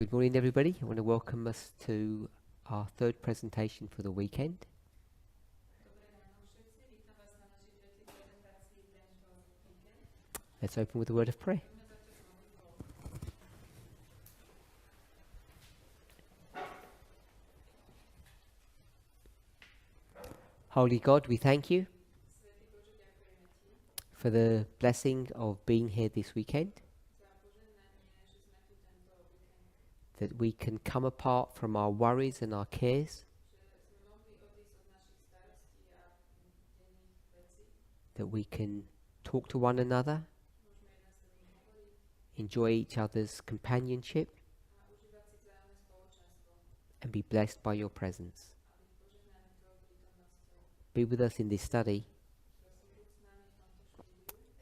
Good morning, everybody. I want to welcome us to our third presentation for the weekend. Let's open with a word of prayer. Holy God, we thank you for the blessing of being here this weekend, that we can come apart from our worries and our cares, that we can talk to one another, enjoy each other's companionship, and be blessed by your presence. Be with us in this study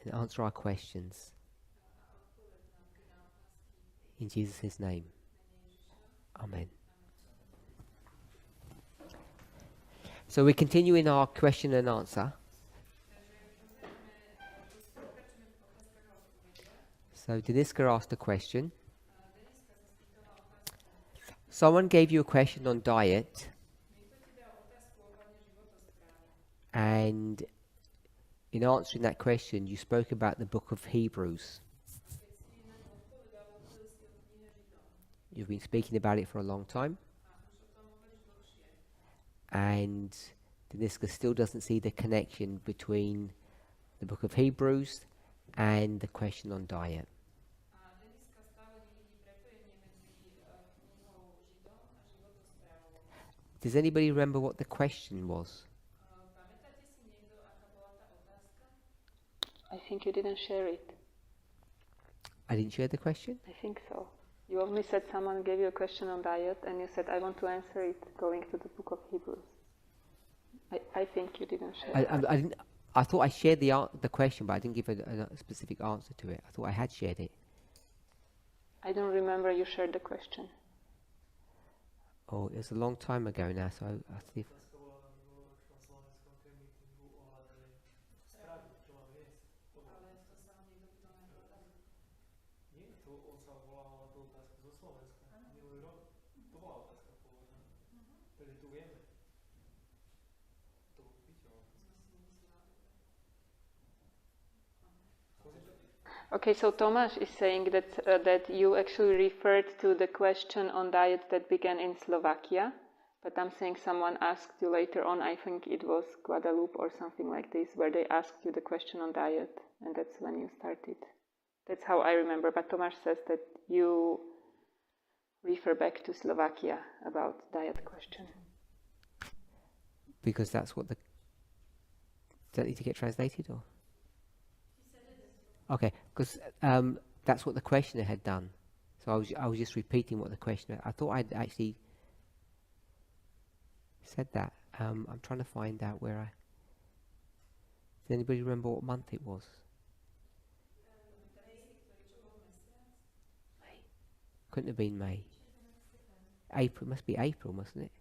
and answer our questions. In Jesus' name. Amen. So we continue in our question and answer. So Deniska asked a question. Someone gave you a question on diet, and in answering that question you spoke about the book of Hebrews. You've been speaking about it for a long time, and Deniska still doesn't see the connection between the book of Hebrews and the question on diet. Does anybody remember what the question was? I think you didn't share it. I didn't share the question? I think so. You only said someone gave you a question on diet and you said, I want to answer it going to the book of Hebrews. I think you didn't share it. I thought I shared the question, but I didn't give a specific answer to it. I thought I had shared it. I don't remember you shared the question. Oh, it was a long time ago now, so I think. Okay, so Tomáš is saying that you actually referred to the question on diet that began in Slovakia, but I'm saying someone asked you later on, I think it was Guadeloupe or something like this, where they asked you the question on diet, and that's when you started. That's how I remember, but Tomáš says that you refer back to Slovakia about diet question. Because that's what the... Does that need to get translated, or...? Okay, because that's what the questioner had done. So I was just repeating what the questioner... I thought I'd actually said that. I'm trying to find out where I... Does anybody remember what month it was? May. Couldn't have been May. April. It must be April, mustn't it?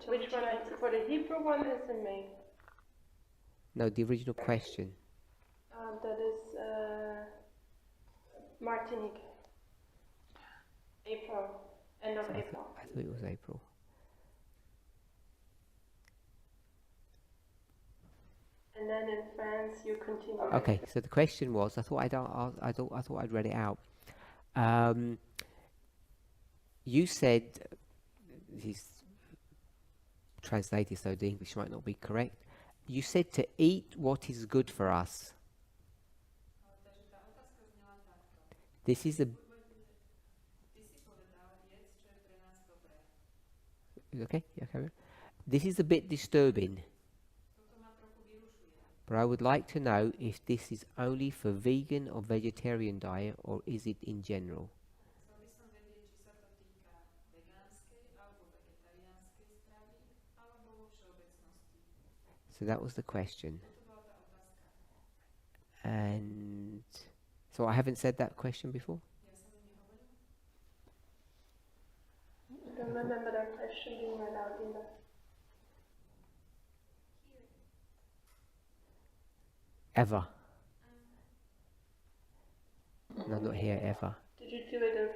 Which one? For the Hebrew one is in May. No, the original question. That is Martinique. April. End of April. I thought it was April. And then in France, you continue. Okay, so the question was, I thought I'd read it out. You said, he's translated so the English might not be correct. You said to eat what is good for us. This is a... Okay, yeah, carry on. This is a bit disturbing. But I would like to know if this is only for vegan or vegetarian diet, or is it in general? So that was the question. And so I haven't said that question before? I don't remember that question being read out either. Ever? No, not here, ever. Did you do it in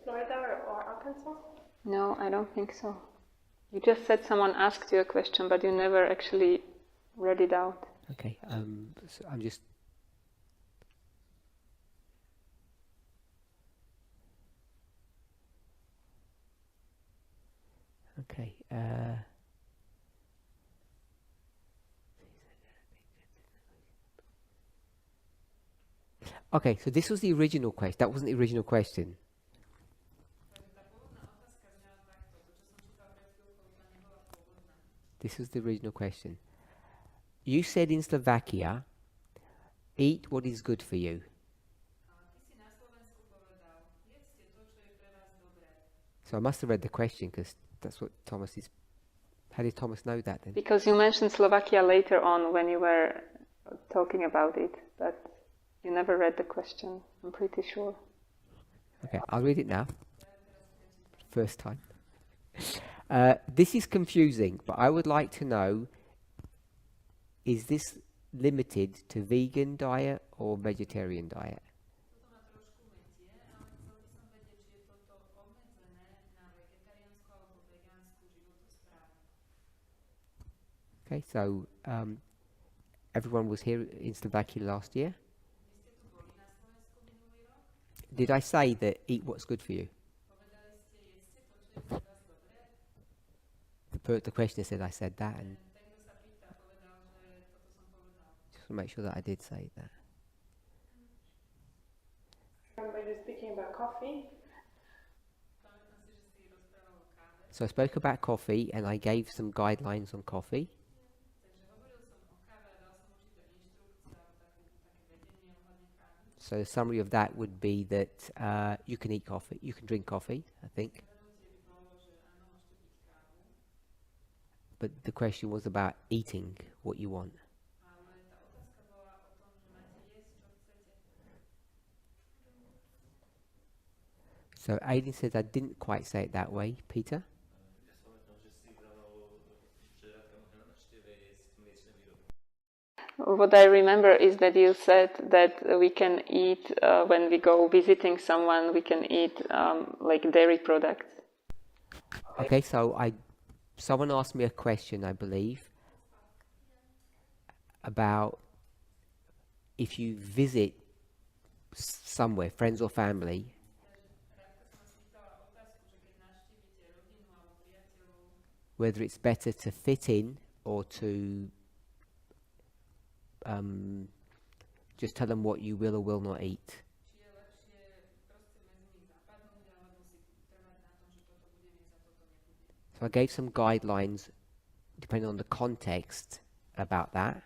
Florida or Arkansas? No, I don't think so. You just said someone asked you a question, but you never actually read it out. Okay. So I'm just. Okay. Okay, so this was the original question. That wasn't the original question. This was the original question. You said in Slovakia, eat what is good for you. So I must have read the question because that's what Thomas is. How did Thomas know that then? Because you mentioned Slovakia later on when you were talking about it, but you never read the question, I'm pretty sure. Okay, I'll read it now. First time. This is confusing, but I would like to know, is this limited to vegan diet or vegetarian diet? Okay, so everyone was here in Slovakia last year. Did I say that eat what's good for you? The questioner said I said that, and just to make sure that I did say that. Remember you speaking about coffee? So I spoke about coffee and I gave some guidelines on coffee. So the summary of that would be that you can eat coffee, you can drink coffee, I think. But the question was about eating what you want. So Aileen says I didn't quite say it that way. Peter? What I remember is that you said that we can eat, when we go visiting someone, we can eat like dairy products. Okay, so someone asked me a question, I believe, about if you visit somewhere, friends or family, whether it's better to fit in or to just tell them what you will or will not eat. So I gave some guidelines depending on the context about that.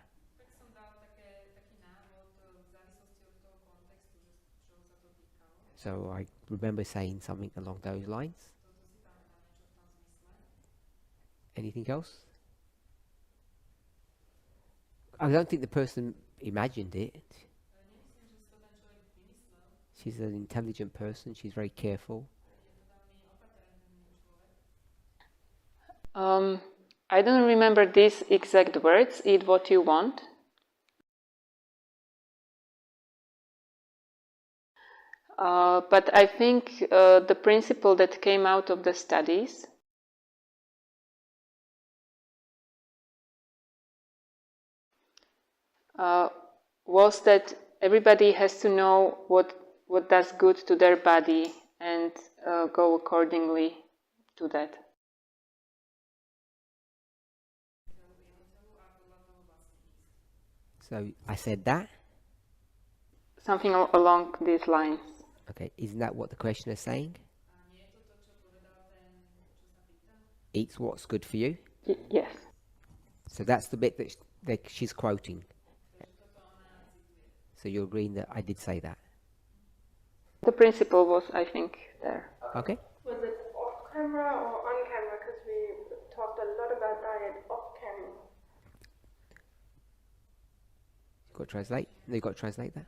So I remember saying something along those lines. Anything else? I don't think the person imagined it. She's an intelligent person. She's very careful. I don't remember these exact words, eat what you want. But I think the principle that came out of the studies was that everybody has to know what does good to their body and go accordingly to that. So I said that. Something along these lines. Okay, isn't that what the questioner is saying? Eats what's good for you? Yes. So that's the bit that she's quoting. So you're agreeing that I did say that? The principle was, I think, there. Okay. Was it off camera or on camera? Because we talked a lot about diet off camera. You've got to translate? No, you've got to translate that?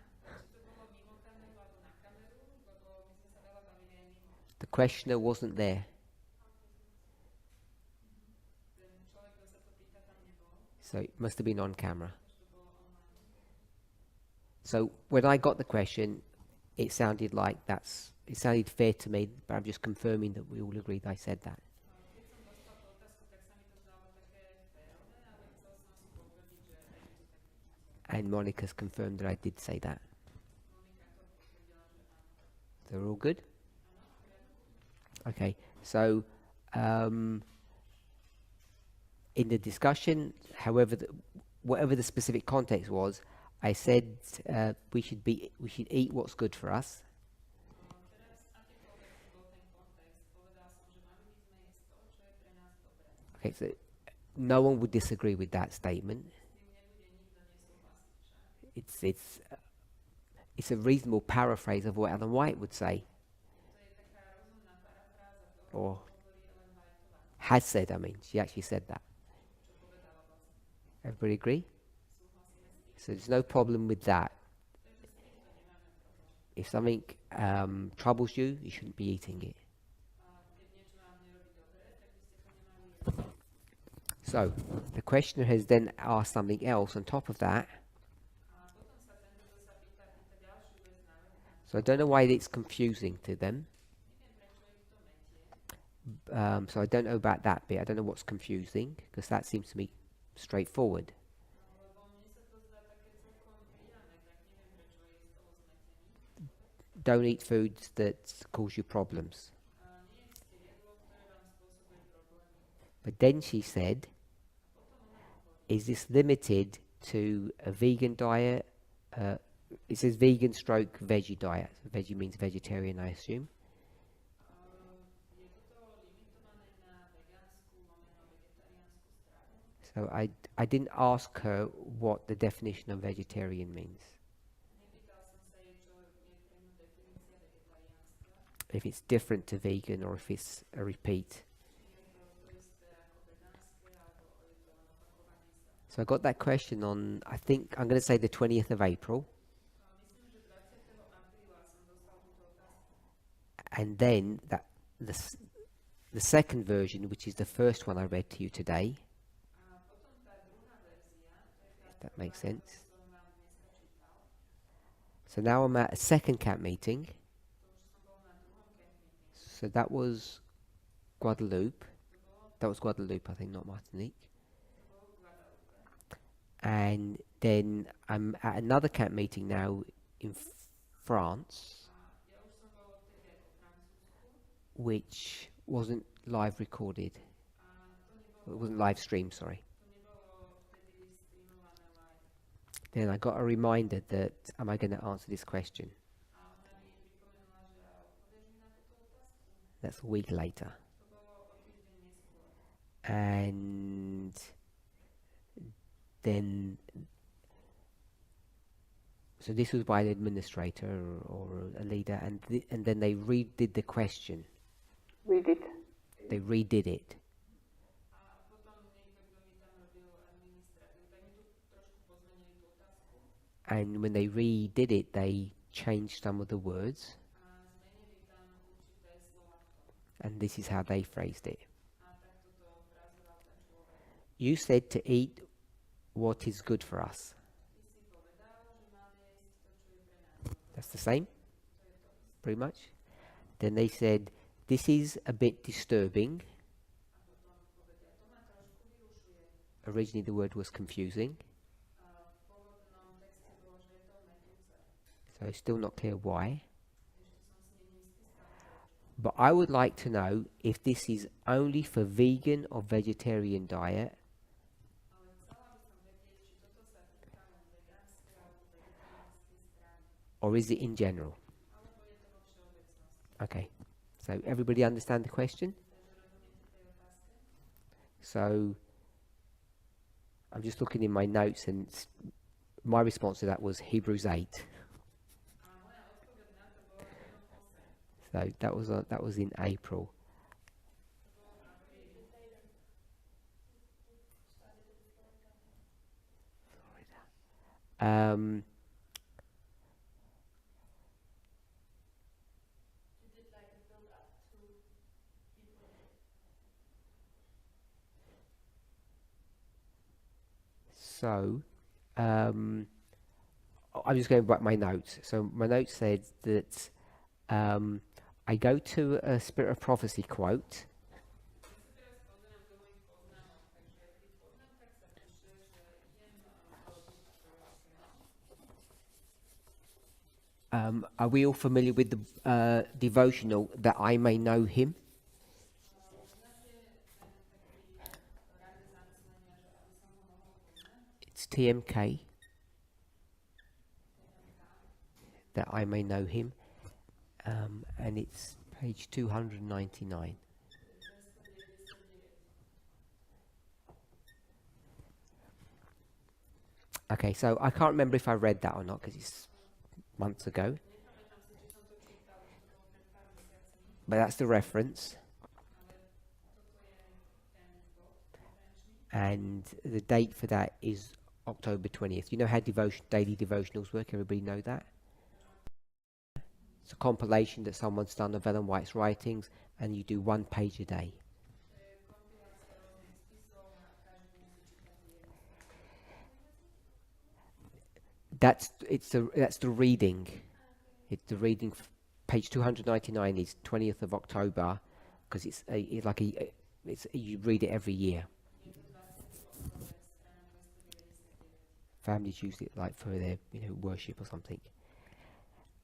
The questioner wasn't there. So it must have been on camera. So when I got the question, it sounded like that's it sounded fair to me, but I'm just confirming that we all agreed I said that. Keď som dostal tú otázku, tak sa mi to zdalo také férové, ale chcel som si potvrdiť, že aj vy to tak vidíte. And Monica's confirmed that I did say that. Monika to potvrdila, že áno. They're all good? Áno, v poriadku. Okay, so in the discussion, whatever the specific context was, I said we should eat what's good for us. Teraz akýkoľvek bol ten kontext, povedal som, že mali by sme jesť to, čo je pre nás dobré. Okay, so no one would disagree with that statement. S tým nebude nikto nesúhlasiť však. It's a reasonable paraphrase of what Ellen White would say, To je taká rozumná parafráza toho, or čo hovorí Ellen Whiteová, has said. I mean, she actually said that. čo povedala vlastne. Everybody agree? Súhlasíme s tým, So there's no problem with that. takže s týmto nemáme problém. If something troubles you, you shouldn't be eating it. A keď niečo vám nerobí dobre, tak by ste to nemali jesť. So the questioner has then asked something else on top of that. A potom sa ten, kto sa pýta ďalšiu vec na vrch. So I don't know why it's confusing to them. Neviem, prečo ich to metie. So I don't know about that bit. I don't know what's confusing, because that seems to me straightforward. No, lebo mne sa to zdá také celkom priame, tak neviem, prečo je z toho zmetený. Don't eat foods that cause you problems. A nejedzte jedlo, ktoré vám spôsobuje problémy. But then she said, A potom ona hovorí, is this limited to a vegan diet? It says vegan stroke veggie diet. So veggie means vegetarian, I assume. je toto limitované na vegánsku lomeno vegetariánsku stravu? So I didn't ask her what the definition of vegetarian means. Nepýtal som sa jej, čo je pre ňu definícia vegetariánstva. If it's different to vegan or if it's a repeat. Či je to isté ako vegánske, alebo je to len opakovanie sa. So I got that question on, I think, I'm going to say the 20th of April. Myslím, že 20. apríla som dostal túto otázku. And then the second version, which is the first one I read to you today, A potom tá druhá verzia, to je tá, if that makes sense. som vám dneska čítal. So now I'm at a second camp meeting. To už som bol na druhom camp meetingu. So that was Guadeloupe. To bolo, That was Guadeloupe, I think, not Martinique. to bolo v Guadalupe. And then I'm at another camp meeting now in France, A ja už som bol vtedy aj vo Francúzsku. which wasn't live recorded. A to It nebolo, wasn't live streamed, sorry. to nebolo vtedy streamované live. Then I got a reminder that, am I going to answer this question? A ona mi pripomenula, že odpovieš mi na túto otázku. That's a week later. To bolo o týždeň neskôr. And then, so this was by an administrator or a leader, and then they redid the question. Read it. They redid it. A potom niekto, kto mi tam robil administratívu, tak mi tu trošku pozmenili tú otázku. And when they redid it, they changed some of the words, A zmenili tam určité slova v tom. and this is how they phrased it. A takto to frazoval ten človek. You said to eat what is good for us. Ty si povedal, že máme jesť to, čo je pre nás dobré. That's the same, To je to isté. pretty much. Then they said, this is a bit disturbing. A potom povedia, to ma trošku vyrušuje. Originally the word was confusing, A v pôvodnom texte bolo, že je to metúce. so it's still not clear why. Ešte som si není istý stále prečo. But I would like to know if this is only for vegan or vegetarian diet, Ale chcela by som vedieť, či toto sa týka len vegánskej alebo vegetariánskej strany. or is it in general? Alebo je to vo všeobecnosti. Okay, so everybody understand the question? Takže rozumiete tej otázke? So I'm just looking in my notes, and my response to that was Hebrews 8. A moja odpoveď na to bola Židom 8. So that was in April. To bolo v apríli. Um, You did like a build up to people. So, I'm just going back my notes. So my notes said that I go to a Spirit of Prophecy quote. Are we all familiar with the devotional that I may know him? It's TMK, that I may know him, and it's page 299. Okay, so I can't remember if I read that or not because it's months ago, but that's the reference. And the date for that is October 20th. You know how daily devotionals work? Everybody know that? It's a compilation that someone's done of Ellen White's writings, and you do 1 page a day. That's the reading. It's the reading. Page 299 is 20th of October, because you read it every year. Families use it like for their worship or something.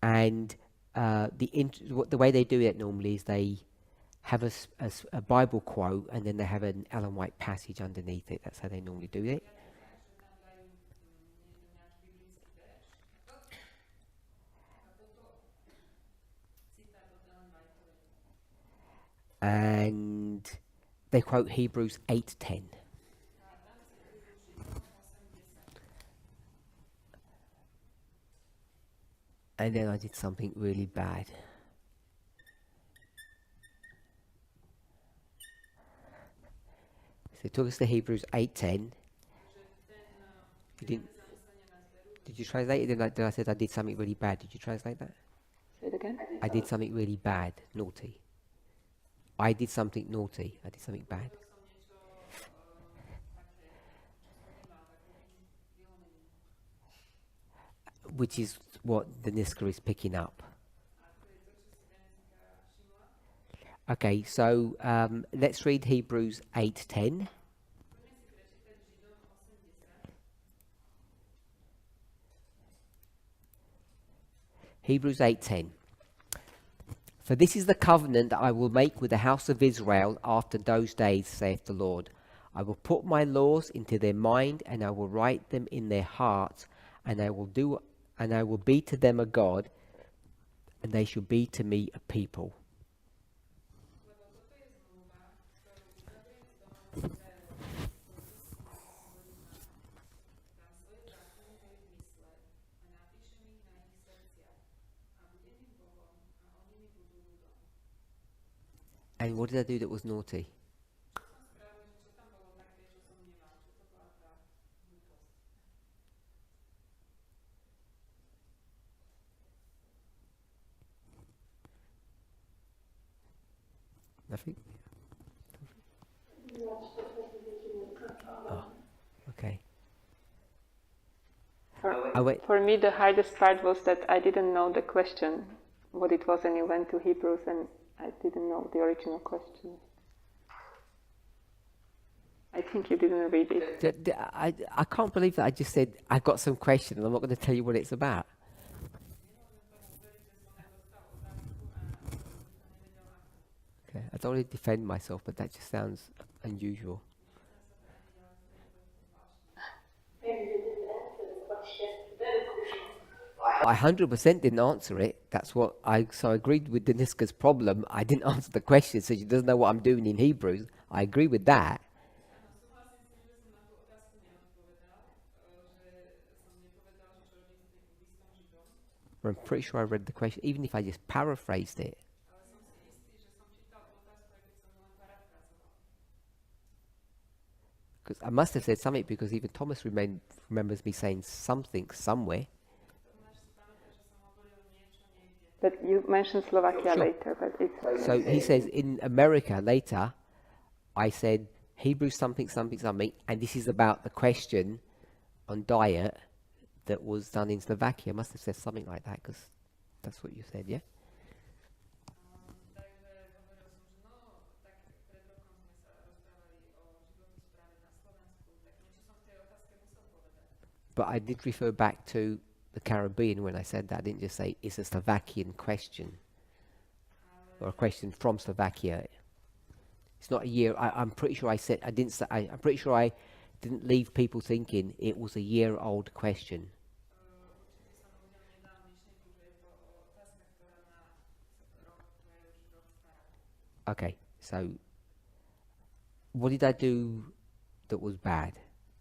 And the way they do it normally is they have a Bible quote, and then they have an Ellen White passage underneath it. That's how they normally do it. And they quote Hebrews 8:10. And then I did something really bad. So it took us to Hebrews 8:10. You didn't? Did you translate it? Then I said I did something really bad. Did you translate that? Say it again. I did something really bad, naughty. I did something naughty. I did something bad. Which is what the Niska is picking up. Okay, so let's read Hebrews 8:10. Hebrews 8:10. For this is the covenant that I will make with the house of Israel after those days, saith the Lord. I will put my laws into their mind, and I will write them in their hearts, and I will be to them a God, and they shall be to me a people. And what did I do that was naughty? Nothing? Oh, okay. For me, the hardest part was that I didn't know the question, what it was, and you went to Hebrews, and I didn't know the original question. I think you didn't read it. I can't believe that I just said, I've got some question, and I'm not going to tell you what it's about. Okay, I don't want to defend myself, but that just sounds unusual. I 100% didn't answer it. So I agreed with Deniska's problem. I didn't answer the question, so she doesn't know what I'm doing in Hebrews. I agree with that. I'm pretty sure I read the question, even if I just paraphrased it. Because I must have said something, because even Thomas remembers me saying something somewhere. But you mentioned Slovakia Sure. later, but it's... So he says in America later, I said Hebrews something, and this is about the question on diet that was done in Slovakia. I must have said something like that, because that's what you said, yeah? But I did refer back to the Caribbean when I said that. I didn't just say it's a Slovakian question or a question from Slovakia. It's not a year. I'm pretty sure I said I didn't say. I'm pretty sure I didn't leave people thinking it was a year-old question. Určite som uvedel nedávnu myšlienku, že je to otázka, ktorá má rok, ktorá je už rok stará. Okay, so what did I do that was bad?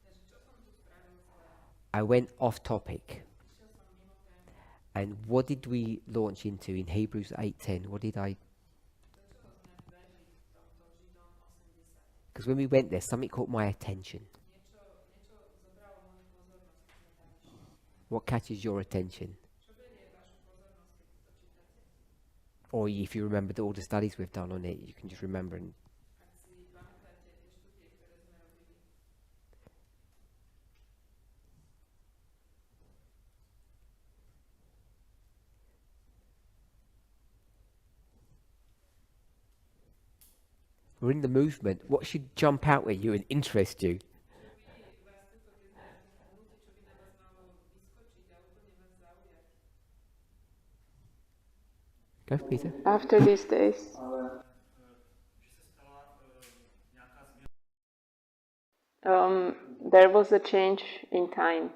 Takže čo som tu spravil zle? I went off topic. Išiel som mimo tému. And what did we launch into in Hebrews 8:10? What did I? Do čoho sme vbehli v tomto Židom 80? Because when we went there, something caught my attention. Niečo zobralo moju pozornosť, keď sme tam išli. What catches your attention? Čo berie vašu pozornosť, keď to čítate? Or if you remember all the studies we've done on it, you can just remember. And Ak si pamätáte tie štúdie, ktoré sme robili. we're in the movement. What should jump out at you and interest you? Go, Peter. After these days. There was a change in time.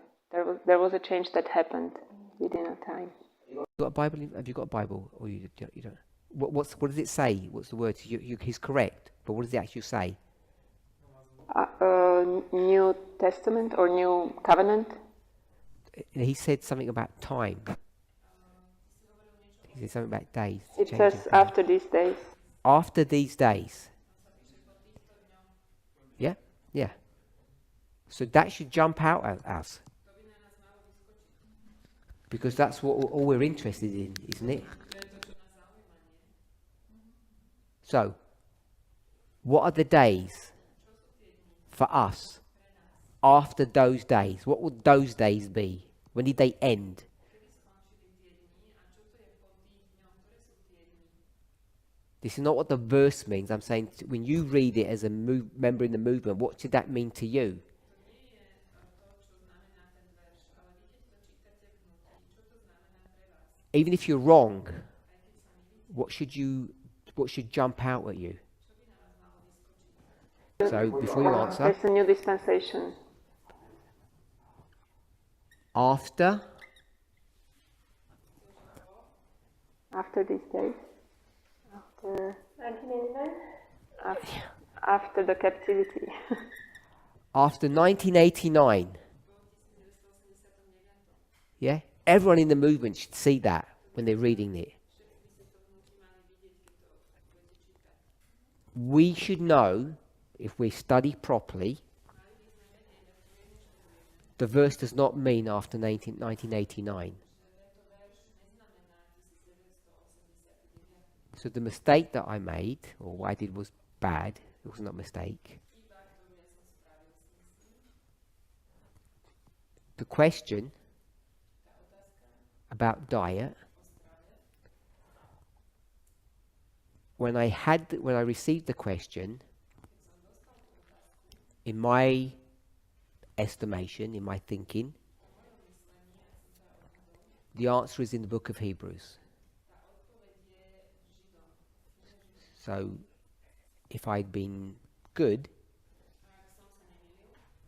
There was a change that happened within a time. Got a Bible? Have you got a Bible, or you don't? What does it say? What's the word? He's correct, but what does it actually say? New Testament or New Covenant. He said something about time. He said something about days. It changing says things. after these days. After these days. Yeah, yeah. So that should jump out at us. Because that's what all we're interested in, isn't it? So, what are the days for us after those days? What would those days be? When did they end? This is not what the verse means. I'm saying when you read it as a member in the movement, what should that mean to you? Even if you're wrong, what should jump out at you? So before you answer, There's a new dispensation. after After these days. After 1989? after the captivity. after 1989, yeah, everyone in the movement should see that when they're reading it. We should know, if we study properly, the verse does not mean after 1989. So the mistake that I made, or what I did was bad, it was not a mistake. The question about diet, when I received the question, in my estimation, in my thinking, the answer is in the book of Hebrews. So, if I'd been good,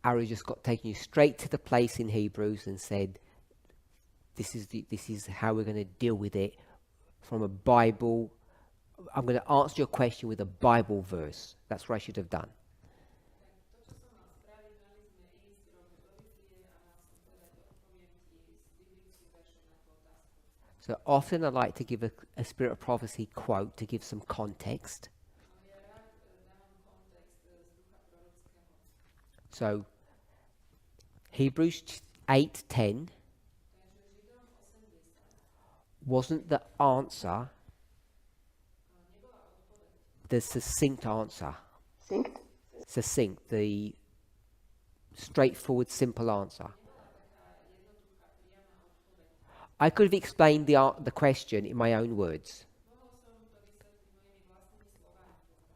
I would have just taken you straight to the place in Hebrews and said, this is how we're going to deal with it from a Bible. I'm going to answer your question with a Bible verse. That's what I should have done. So often I like to give a Spirit of Prophecy quote to give some context. So Hebrews 8:10 wasn't the answer, the succinct answer. Succinct, the straightforward, simple answer. I could have explained the question in my own words.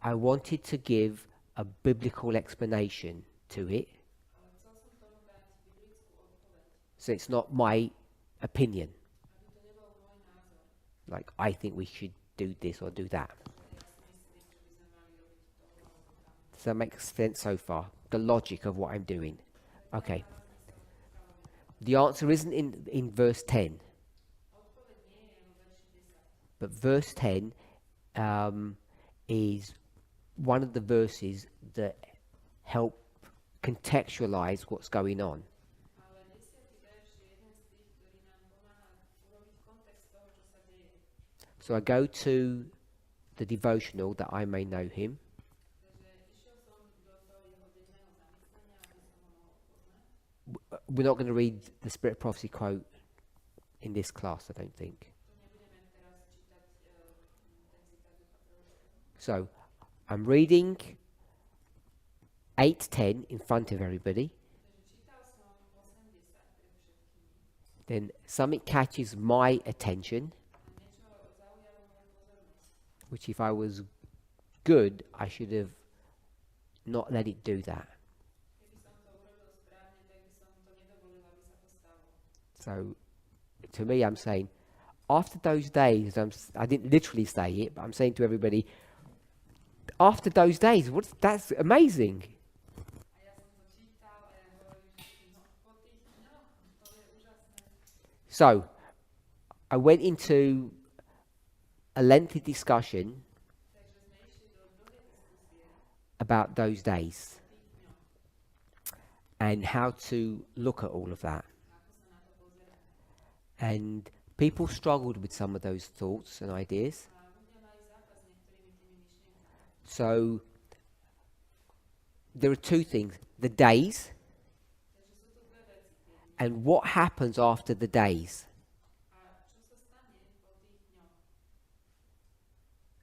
I wanted to give a biblical explanation to it. So it's not my opinion. aby to nebol môj názor. Like, I think we should do this or do that. Ja si myslím, že by sme mali robiť to alebo tamto. Does that make sense so far? The logic of what I'm doing. Okay. The answer isn't in verse 10. Odpoveď nie je vo verši 10. But verse 10 is one of the verses that help contextualize what's going on. Ale 10. verš je jeden z tých, ktorý nám pomáha urobiť kontext toho, čo sa deje. So I go to the devotional that I may know him. Takže išiel som do toho jeho denného zamyslenia, aby som ho mohol poznať. We're not going to read the Spirit of Prophecy quote in this class, I don't think. Tu nebudeme teraz čítať ten citát ducha prorockého. So I'm reading 8:10 in front of everybody. Takže čítal som 80 pred všetkými. Then something catches my attention, A niečo zaujalo moju pozornosť. which if I was good, I should have not let it do that. Keby som to urobil správne, tak by som to nedovolil, aby sa to stalo. So to me, I'm saying, after those days, I didn't literally say it, but I'm saying to everybody, after those days, that's amazing. A ja som to čítal a ja hovorím všetkým, no po tých dňoch, to je úžasné. So I went into a lengthy discussion Takže sme išli do dlhej diskusie about those days o tých dňoch, and how to look at all of that. ako sa na to pozeráme. And people struggled with some of those thoughts and ideas. A ľudia mali zápas s niektorými tými myšlienkami. So there are two things: the days Takže sú tu dve veci. Tie dni. and what happens after the days. A čo sa stane po tých dňoch?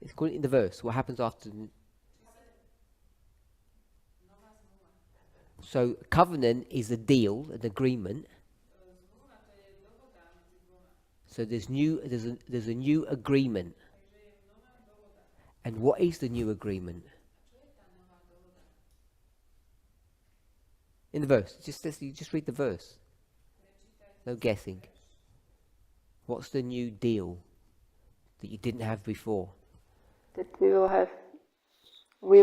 It's called in the verse. What happens after? Či sa nová zmluva. So covenant is a deal, an agreement. Zmluva to je dohoda medzi dvoma. So there's a new agreement. Takže je nová dohoda. And what is the new agreement? A čo je tá nová dohoda? In the verse. You just read the verse. Prečítajte No guessing. What's the new deal that you didn't have before? That we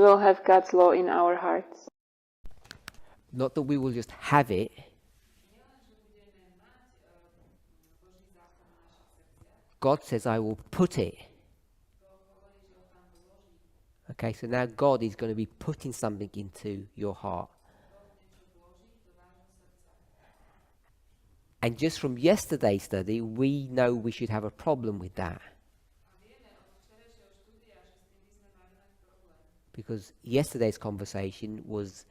will have God's law in our hearts. Not that we will just have it, nielen, že budeme mať Boží zákon v našich srdciach. God says, I will put it. Boh hovorí, že ho tam vloží. Okay, so now God is going to be putting something into your heart. Boh niečo vloží do vášho srdca. And just from yesterday's study, we know we should have a problem with that. A vieme od včerajšieho štúdia, že s tým by sme mali mať problém. Because yesterday's conversation was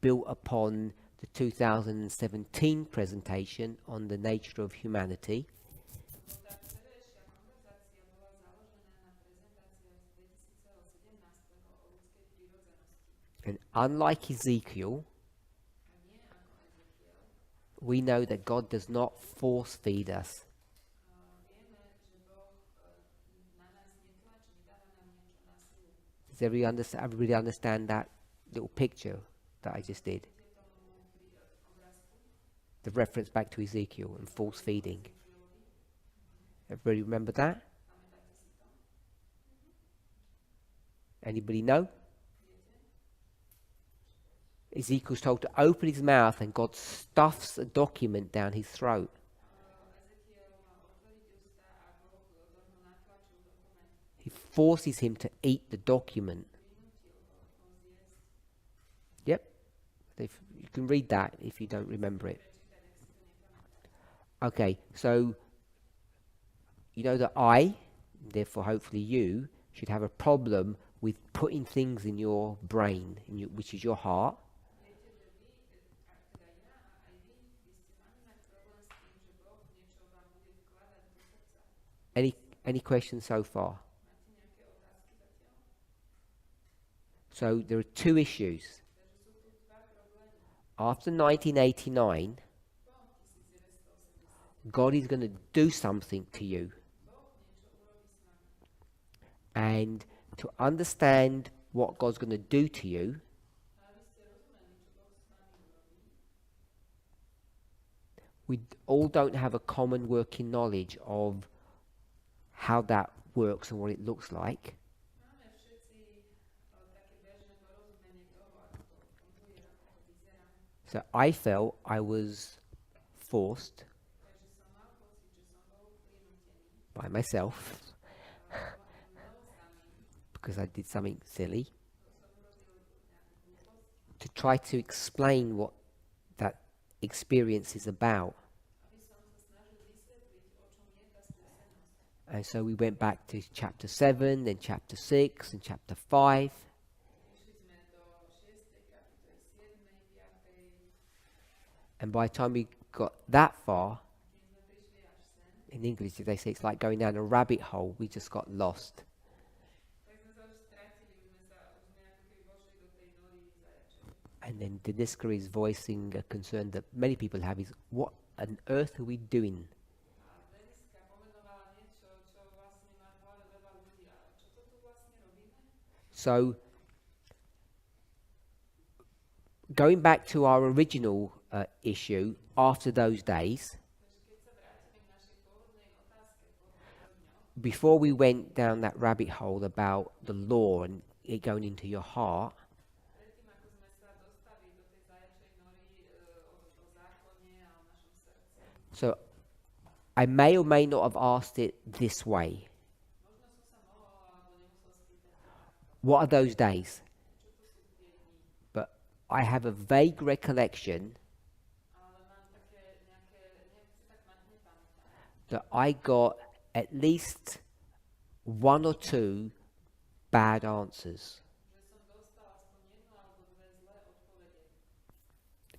built upon the 2017 presentation on the nature of humanity. Lebo tá včerajšia konverzácia bola založená na prezentáciách z 2017 o ľudskej prírodzenosti. And unlike Ezekiel, A nie ako Ezekiel, we know that God does not force feed us. vieme, že Boh na nás netlačí, nedáva nám niečo na silu. Does everybody understand that little picture that I just did? Je tomu pri obrázku The reference back to Ezekiel and force feeding. Everybody remember that? pamätáte si to? Anybody know? Ezekiel's told to open his mouth and God stuffs a document down his throat. Ezekiel mal otvoriť ústa a Boh do toho natlačil dokument. He forces him to eat the document. Prinútil ho zjesť. Yep. You can read that if you don't remember it. Prečítať, ak si to nepamätáte. Okay, so you know that I, therefore hopefully you, should have a problem with putting things in your brain, which is your heart, Viete, že vy, a teda ja a aj vy, by ste mali mať problém s tým, že Boh niečo vám bude vkladať do srdca. Any questions so far? Máte nejaké otázky zatiaľ? So there are two issues. Takže sú tu dva problémy. After 1989, Po 1980 God is going to do something to you. Boh niečo urobí s vami. And to understand what God's going to do to you, A aby ste rozumeli, čo Boh s vami urobí, all don't have a common working knowledge of how that works and what it looks like. Máme všetci také bežné porozumenie toho, ako to funguje, ako to vyzerá. So I felt I was forced Takže som mal pocit, že som bol prinútený by myself mnou samým, because I did something silly som urobil nejakú hlúposť, to try to explain what that experience is about. aby som sa snažil vysvetliť, o čom je tá skúsenosť. And so we went back to chapter 7, then chapter 6, and chapter 5. Išli sme do 6. kapitoly, 7., 5. And by the time we got that far, Kým sme prišli až sem, in English they say it's like going down a rabbit hole. We just got lost. tak sme sa už stratili, už sme ako keby vošli do tej nory zajačej. And then Deniska is voicing a concern that many people have is, what on earth are we doing? A Deniska pomenovala niečo, čo vlastne má v hlave veľa ľudí. A čo to tu vlastne robíme? So, going back to our original issue, after those days, Takže keď sa vrátime k našej pôvodnej otázke po týchto dňoch, before we went down that rabbit hole about the law and it going into your heart, predtým ako sme sa dostali do tej zajačej nory o zákone a o našom srdci, so I may or may not have asked it this way. možno som sa mohol alebo nemusel spýtať rovnako, What are those days? čo to sú tie dni. But I have a vague recollection Ale mám také nejak si tak matne pamätám, that I got at least one or two bad answers, že som dostal aspoň jednu alebo dve zlé odpovede,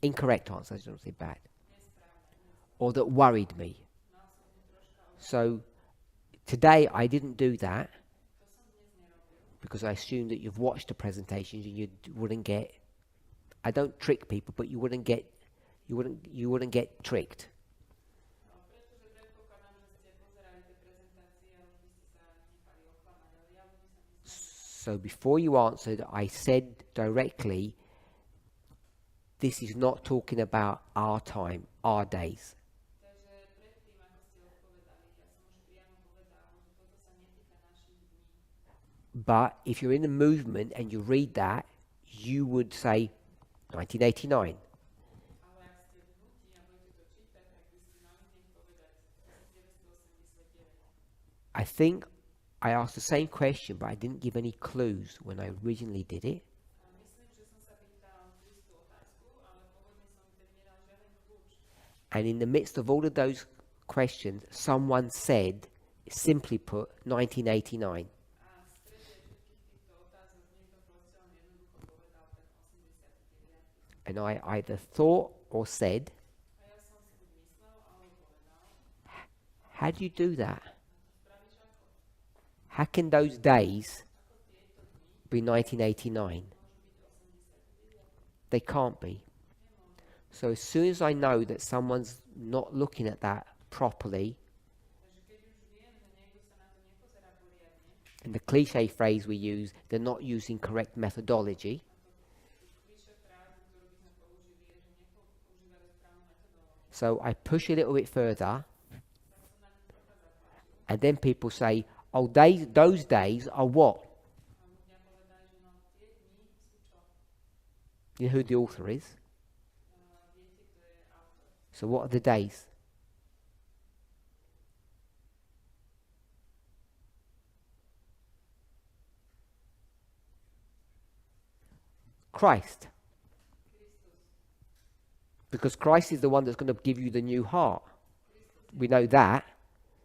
incorrect answers, I don't say bad, nesprávne. or that worried me. Mal som ju troška So today I didn't do that to som dnes nerobil, because I assumed that you've watched the presentations and you wouldn't get. I don't trick people, but you wouldn't get tricked. pretože predpokladám, že ste pozerali tie prezentácie a už by ste sa nechali oklamať, ale ja ľudí sa nesnažím. So before you answered, I said directly, this is not talking about our time, our days. Takže predtým, ako ste odpovedali, ja som už priamo povedal, že toto sa netýka našich dní. But if you're in the movement and you read that, you would say 1989. Ale ak ste v hnutí a budete to čítať, tak by ste mali hneď povedať 1989. I think I asked the same question, but I didn't give any clues when I originally did it. A myslím, že som sa pýtal tú istú otázku, ale pôvodne som tak nedal žiaden kľúč. And in the midst of all of those questions, someone said, simply put, 1989. A v strede všetkých týchto otázok niekto proste len jednoducho povedal ten 89. And I either thought or said, A ja som si buď myslel, alebo povedal, how do you do that? a to spravíš ako? How can those days Ako tieto dni be 1989? môžu byť 89? They can't be. Nemôžu. So as soon as I know that someone's not looking at that properly, Takže keď už viem, že niekto sa na to nepozerá poriadne, and the cliche phrase we use, they're not using correct methodology, a tú klišé frázu, ktorú by sme použili, je, že nepoužívajú správnu metodológiu, so I push a little bit further, tak som na to trocha zatlačil. and then people say, oh, those days are what? A ľudia povedali, že no tie dni sú čo? You know who the author is? Viete, kto je autor. So what are the days? Christ. Kristus. Because Christ is the one that's going to give you the new heart. We know that.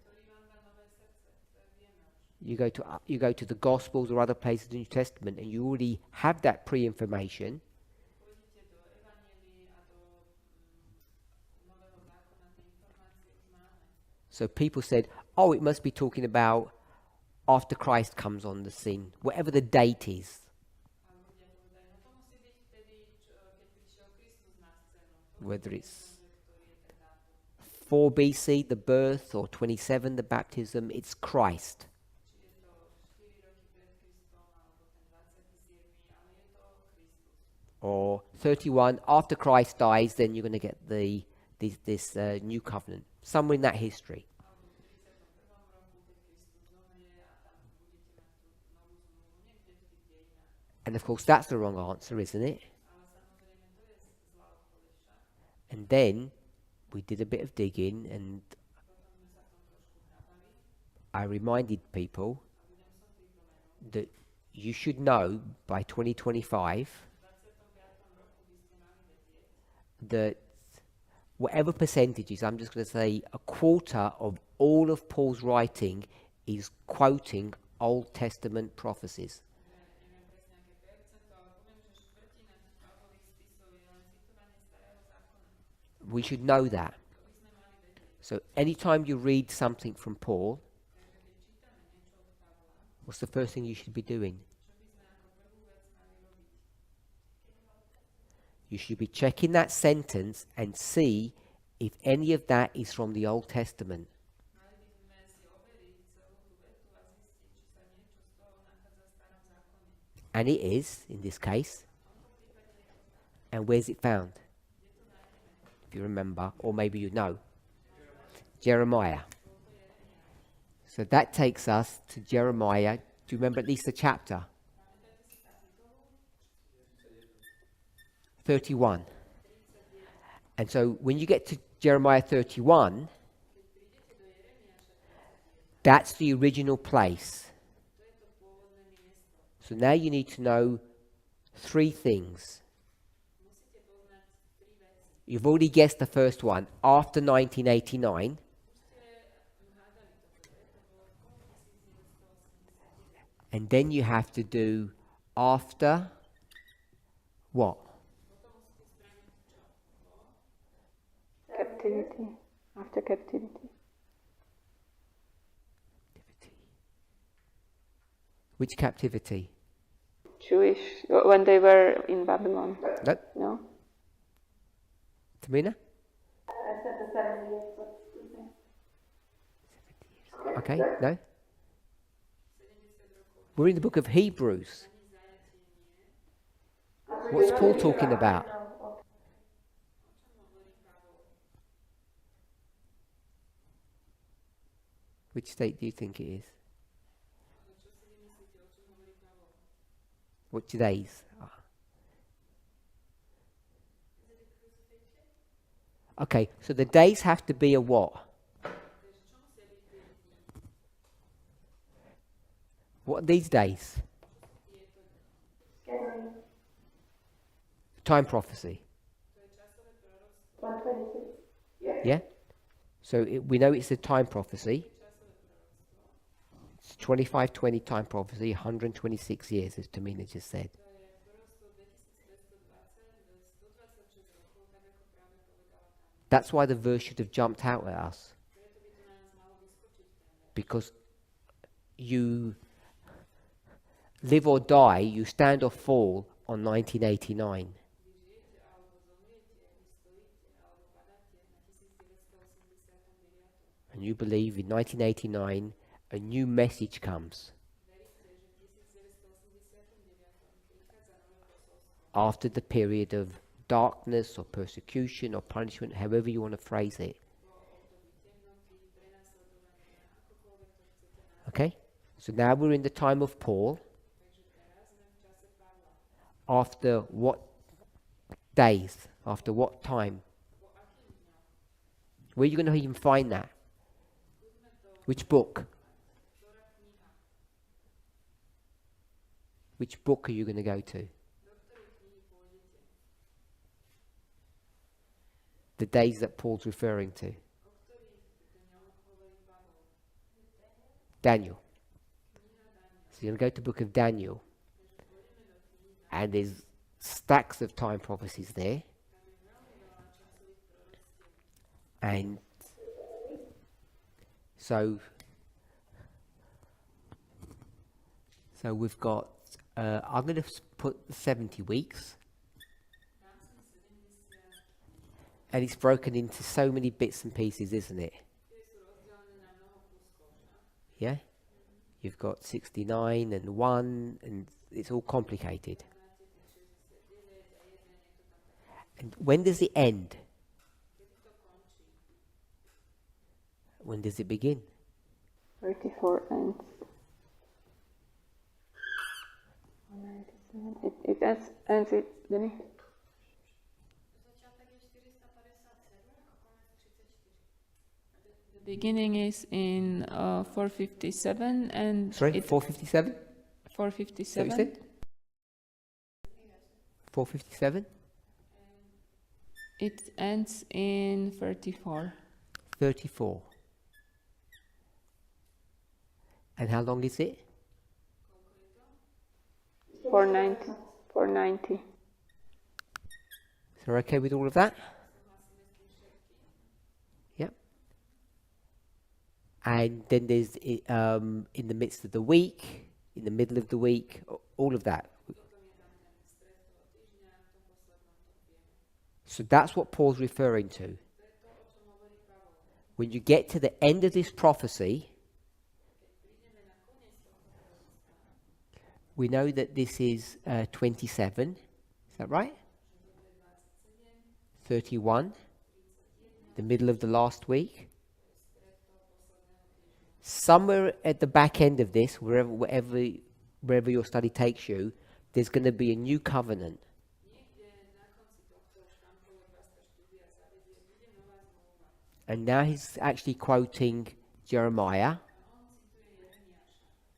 Ktorý vám dá nové srdce, to vieme už. You go to the Gospels or other places in the New Testament, and you already have that pre-information. Pôjdete do Evanjelií a do Nového zákona, tie informácie už máme. So people said, oh, it must be talking about after Christ comes on the scene, whatever the date is. A ľudia povedali, no to musí byť vtedy, keď prišiel Kristus na scénu. To Whether musí it's- byť, ktorý je ten dátum. 4 BC, the birth, or 27, the baptism, it's Christ. Či je to 4 roky pred Kristom, alebo ten 27., ale je to Kristus. Or 31, after Christ dies, then you're going to get the this new covenant, somewhere in that history. Alebo v 31. roku, keď Kristus zomrie a tam budete mať tú novú zmluvu, niekde v tých dejinách. And of course, that's the wrong answer, isn't it? Ale samozrejme, to je zlá odpoveď však. And then we did a bit of digging, and Potom sme sa v tom trošku hrabali I reminded people a budem som pripomenul, that you should know by 2025 v 25. roku by ste mali vedieť, that whatever percentages, I'm just going to say a quarter of all of Paul's writing is quoting Old Testament prophecies. že neviem presne aké percento, ale poviem, že štvrtina tých Pavlových spisov je len citovanie starého zákona. We should know that. To by sme mali vedieť. So anytime you read something from Paul, Takže keď čítame niečo od Pavla, what's the first thing you should be doing? čo by sme ako prvú vec mali robiť? You should be checking that sentence and see if any of that is from the Old Testament. Mali by sme si overiť celú tú vetu a zistiť, či sa niečo z toho nachádza v starom zákone. And it is, in this case. And where's it found? If you remember, or maybe you know. Jeremiah. So that takes us to Jeremiah. Do you remember at least the chapter? 31. And so when you get to Jeremiah 31, that's the original place. So now you need to know three things. You've already guessed the first one, after 1989. And then you have to do after what? Captivity. After captivity. Which captivity? Jewish, when they were in Babylon. No? No? Tamina? I said the 7 years, but Okay, no? We're in the book of Hebrews. What's Paul talking about? Which state do you think it is? What days? Okay, so the days have to be a what? What are these days? Time prophecy. 126. Yeah? So we know it's a time prophecy. It's 2520 time prophecy, 126 years, as Tamina just said. That's why the verse should have jumped out at us. Because you live or die, you stand or fall on 1989. And you believe in 1989 a new message comes. After the period of darkness or persecution or punishment, however you want to phrase it. Okay? So now we're in the time of Paul. After what days? After what time? Where are you going to even find that? Which book? Which book are you going to go to? The days that Paul's referring to. Daniel. So you're going to go to the book of Daniel. And there's stacks of time prophecies there. And so we've got, I'm going to put 70 weeks. And it's broken into so many bits and pieces, isn't it? Yeah? You've got 69 and 1, and it's all complicated. And when does it end? When does it begin? 34 ends. It ends it, Denny? The beginning is in 457 and Sorry, it 457? 457. Is that what you said? 457? It ends in 34. 34. And how long is it? 490. 490. So we're okay with all of that? Yep. And then there's in the midst of the week, in the middle of the week, all of that. So that's what Paul's referring to. When you get to the end of this prophecy, we know that this is 27. Is that right? 31. The middle of the last week. Somewhere at the back end of this, wherever your study takes you, there's going to be a new covenant. And now he's actually quoting Jeremiah.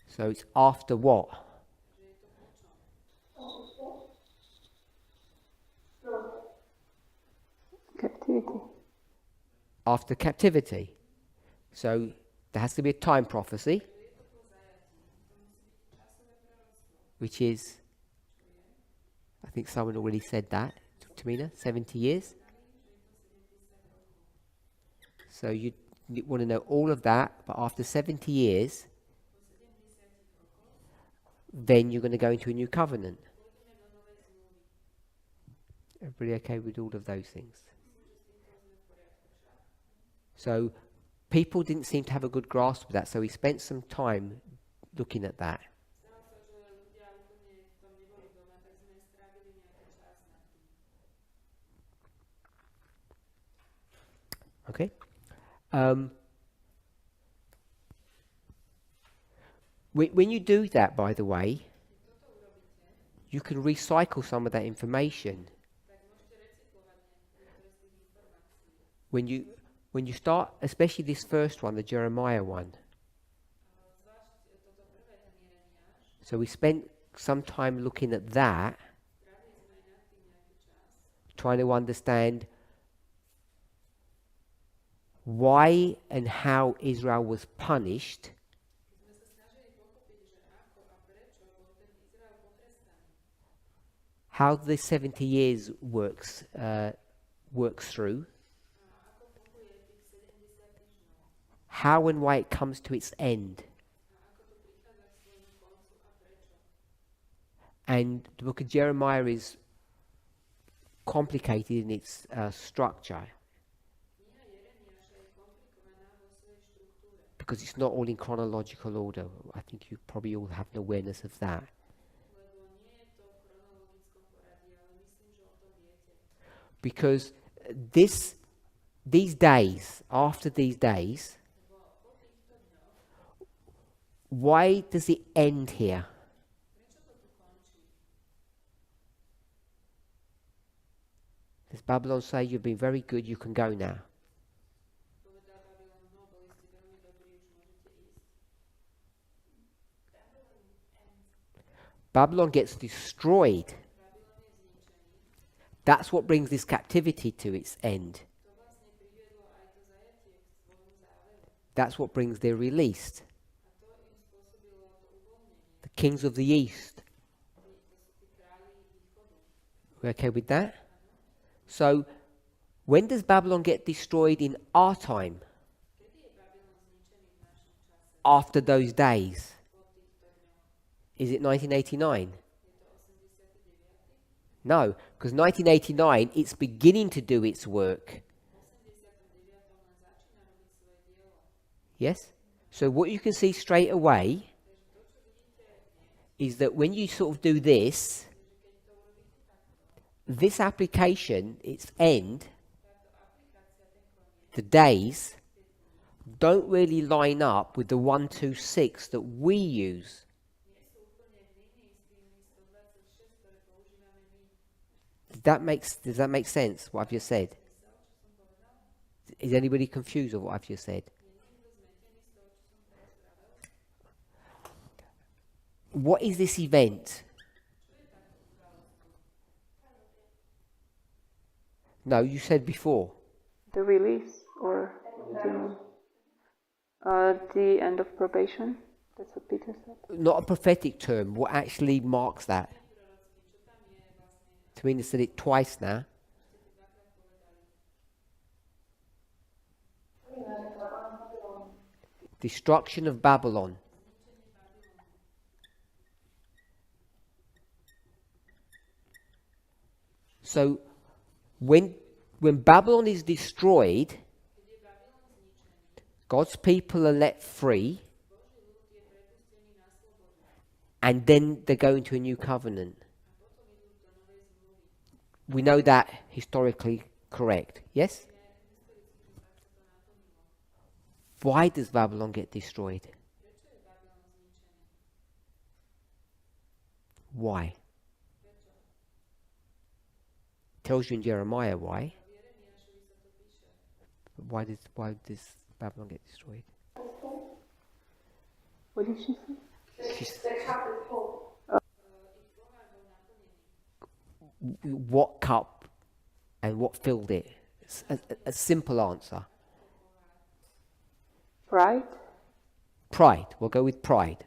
So it's after what? Captivity. After captivity. So there has to be a time prophecy, which is, I think someone already said that, Tamina, 70 years. So you want to know all of that, but after 70 years, then you're going to go into a new covenant. Everybody okay with all of those things? So people didn't seem to have a good grasp of that, so we spent some time looking at that. Okay. When you do that, by the way, you can recycle some of that information. When you start, especially this first one, the Jeremiah one. So we spent some time looking at that, trying to understand why and how Israel was punished, how the 70 years works through, how and why it comes to its end. And the book of Jeremiah is complicated in its structure, because it's not all in chronological order. I think you probably all have an awareness of that. Because these days, after these days, why does it end here? Does Babylon say, you've been very good, you can go now? Babylon gets destroyed. That's what brings this captivity to its end. That's what brings their release. The kings of the east. We're okay with that? So, when does Babylon get destroyed in our time? After those days. Is it 1989? No, because 1989, it's beginning to do its work. Yes? So what you can see straight away is that when you sort of do this application, its end, the days, don't really line up with the 126 that we use. Does that make sense, what I've just said? Is anybody confused of what I've just said? What is this event? No, you said before. The release or the end of probation? That's what Peter said. Not a prophetic term. What actually marks that? Tamina said it twice now. Destruction of Babylon. So when Babylon is destroyed, God's people are let free, and then they go into a new covenant. We know that historically correct, yes? Why does Babylon get destroyed? Why? Tells you in Jeremiah why. But why does Babylon get destroyed? What did she say? What cup and what filled it? A simple answer. Pride? Pride. We'll go with pride.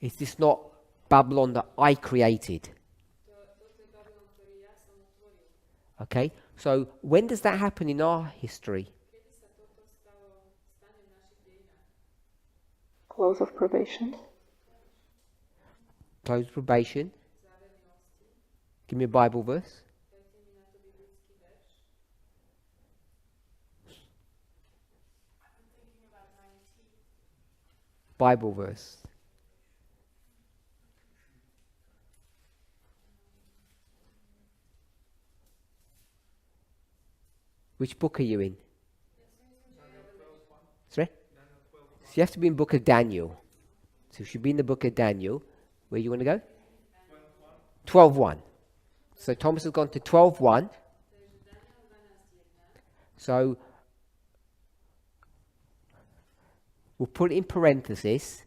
Is this not Babylon that I created? Okay, so when does that happen in our history? Close of probation? Close probation. Give me a Bible verse. Bible verse. Which book are you in? Sorry? So you have to be in book of Daniel. So you should be in the book of Daniel. Where you want to go? 12:1. So Thomas has gone to 12:1. So we'll put it in parenthesis.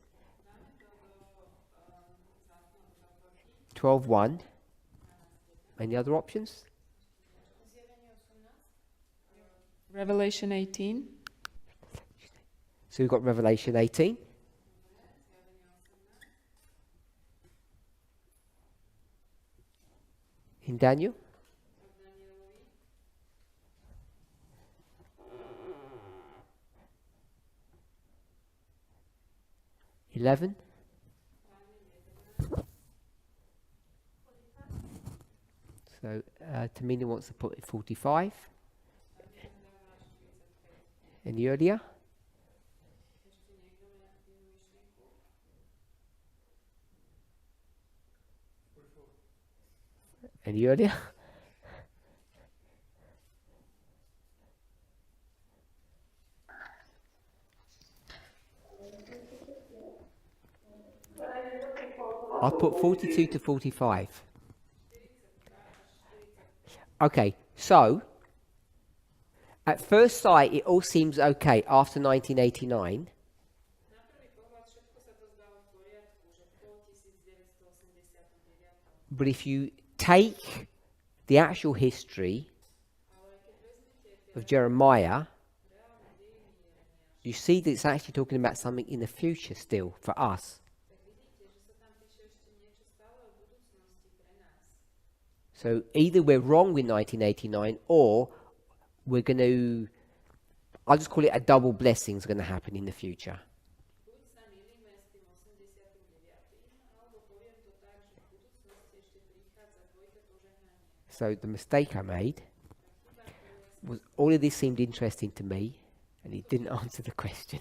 12:1. Any other options? Revelation 18. So we've got Revelation 18. In Daniel. (11). So Tamina wants to put 45. Any earlier? Any earlier? I'll put 42 to 45. Okay, so at first sight it all seems okay after 1989. But if you take the actual history of Jeremiah, you see that it's actually talking about something in the future still for us. So either we're wrong with 1989 or we're going to, I'll just call it a double blessing is going to happen in the future. So the mistake I made was all of this seemed interesting to me and it didn't answer the question.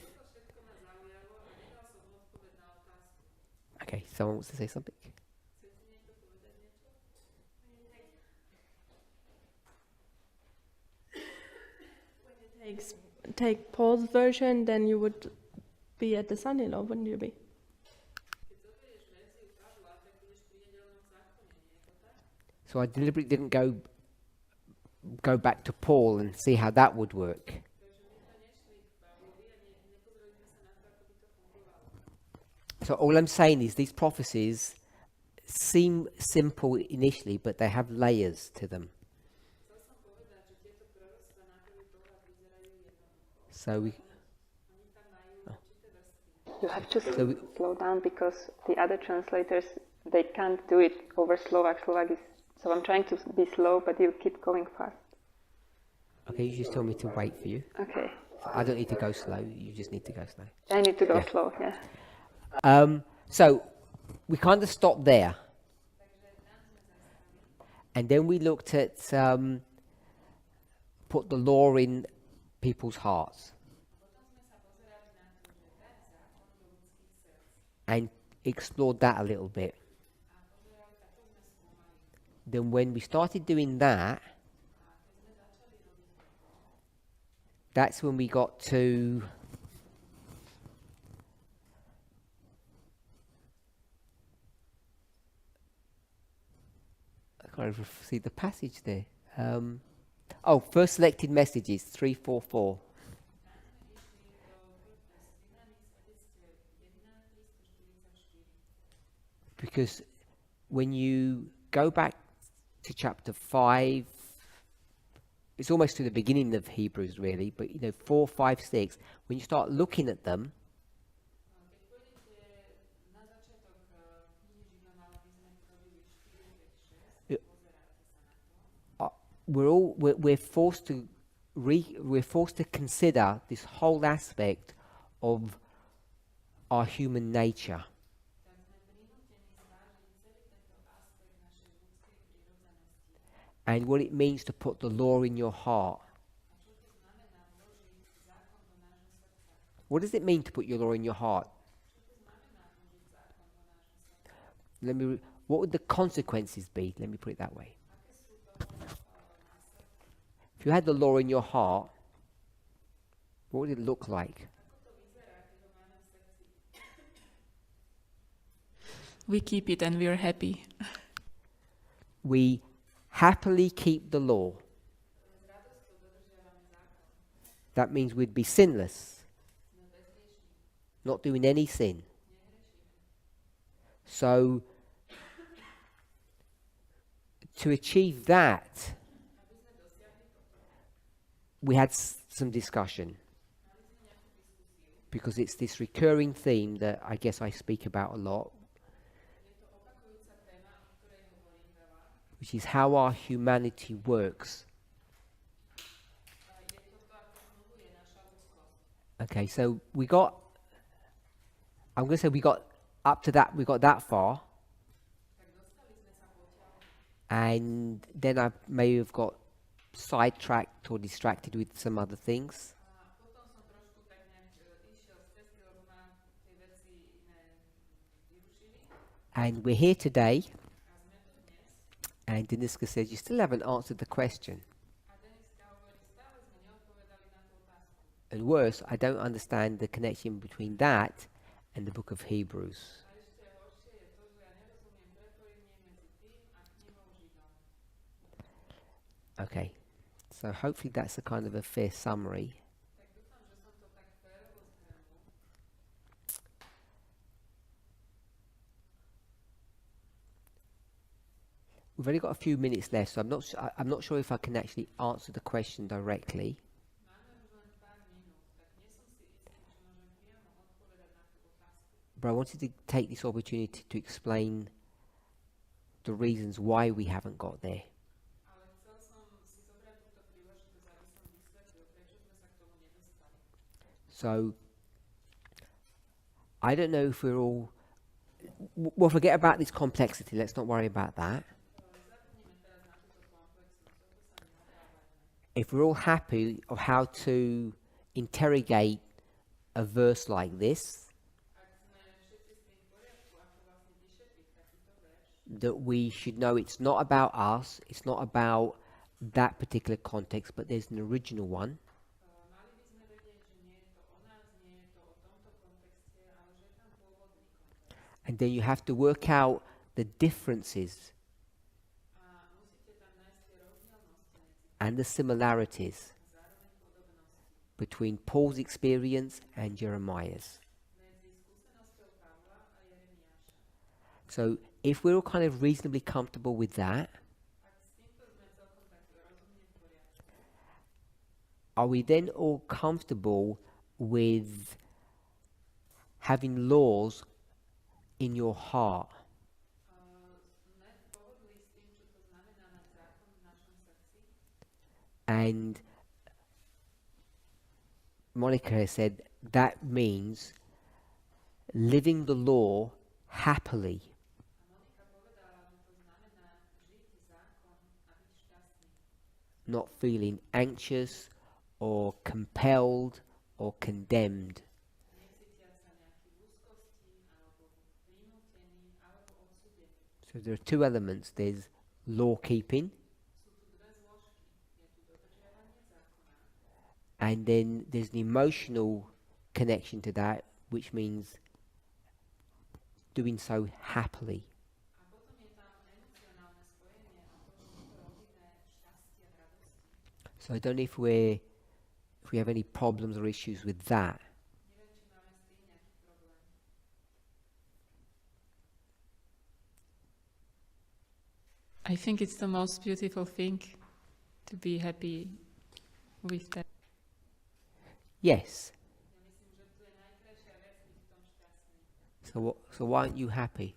Okay, someone wants to say something? take Paul's version, then you would be at the Sunday law, wouldn't you be? So I deliberately didn't go back to Paul and see how that would work. So all I'm saying is these prophecies seem simple initially, but they have layers to them. So we You have to So we- slow down because the other translators, they can't do it over Slovak. Slovak is, so I'm trying to be slow, but you keep going fast. okay, you just told me to wait for you. Okay. I don't need to go slow. You just need to go slow. I need to go Yeah. slow, yeah. So we kind of stopped there, and then we looked at put the law in people's hearts and explored that a little bit. Then when we started doing that, that's when we got to I can't even see the passage there. First selected messages 344. Because when you go back to chapter 5, it's almost to the beginning of Hebrews really, but 4, 5, 6, when you start looking at them, we're forced to consider this whole aspect of our human nature. And what it means to put the law in your heart. What does it mean to put your law in your heart? What would the consequences be? Let me put it that way. If you had the law in your heart, what would it look like? We keep it and we are happy. We happily keep the law. That means we'd be sinless, not doing any sin. So, to achieve that, we had some discussion, because it's this recurring theme that I guess I speak about a lot, which is how our humanity works. Okay, so we got up to that, we got that far, and then I may have got sidetracked or distracted with some other things. And we're here today, and Deniska says, you still haven't answered the question. And worse, I don't understand the connection between that and the book of Hebrews. Okay, so hopefully that's a kind of a fair summary. We've only got a few minutes left, so I'm not sure if I can actually answer the question directly. But I wanted to take this opportunity to explain the reasons why we haven't got there. So, I don't know if we're all... We'll forget about this complexity, let's not worry about that. If we're all happy of how to interrogate a verse like this, that we should know it's not about us, it's not about that particular context, but there's an original one. And then you have to work out the differences A musíte tam nájsť tie rozdielnosti medzi and the similarities a zároveň podobnosti between Paul's experience and Jeremiah's. medzi skúsenosťou Pavla a Jeremiáša. So if we're all kind of reasonably comfortable with that, Ak s týmto sme celkom tak rozumne v poriadku, are we then all comfortable with having laws in your heart? sme pohodlí s tým, čo to znamená mať zákon v našom srdci. And Monica has said that means living the law happily, A Monika povedala, že to znamená žiť zákon a byť šťastný. not feeling anxious or compelled or condemned. Necítiať sa nejaký v úzkosti, alebo prinútený, alebo odsúdený. So there are two elements. There's law keeping, Sú tu dve zložky. Je tu dodržiavanie zákona and then there's an emotional connection to that, which means doing so happily. a potom je tam emocionálne spojenie a to, že my to robíme v šťastí a v radosti. So I don't know if we have any problems or issues with that. Neviem, či máme s tým nejaký problém. I think it's the most beautiful thing to be happy with that. Yes. Ja myslím, že tu je najkrajšia vec byť v tom šťastný. So why aren't you happy?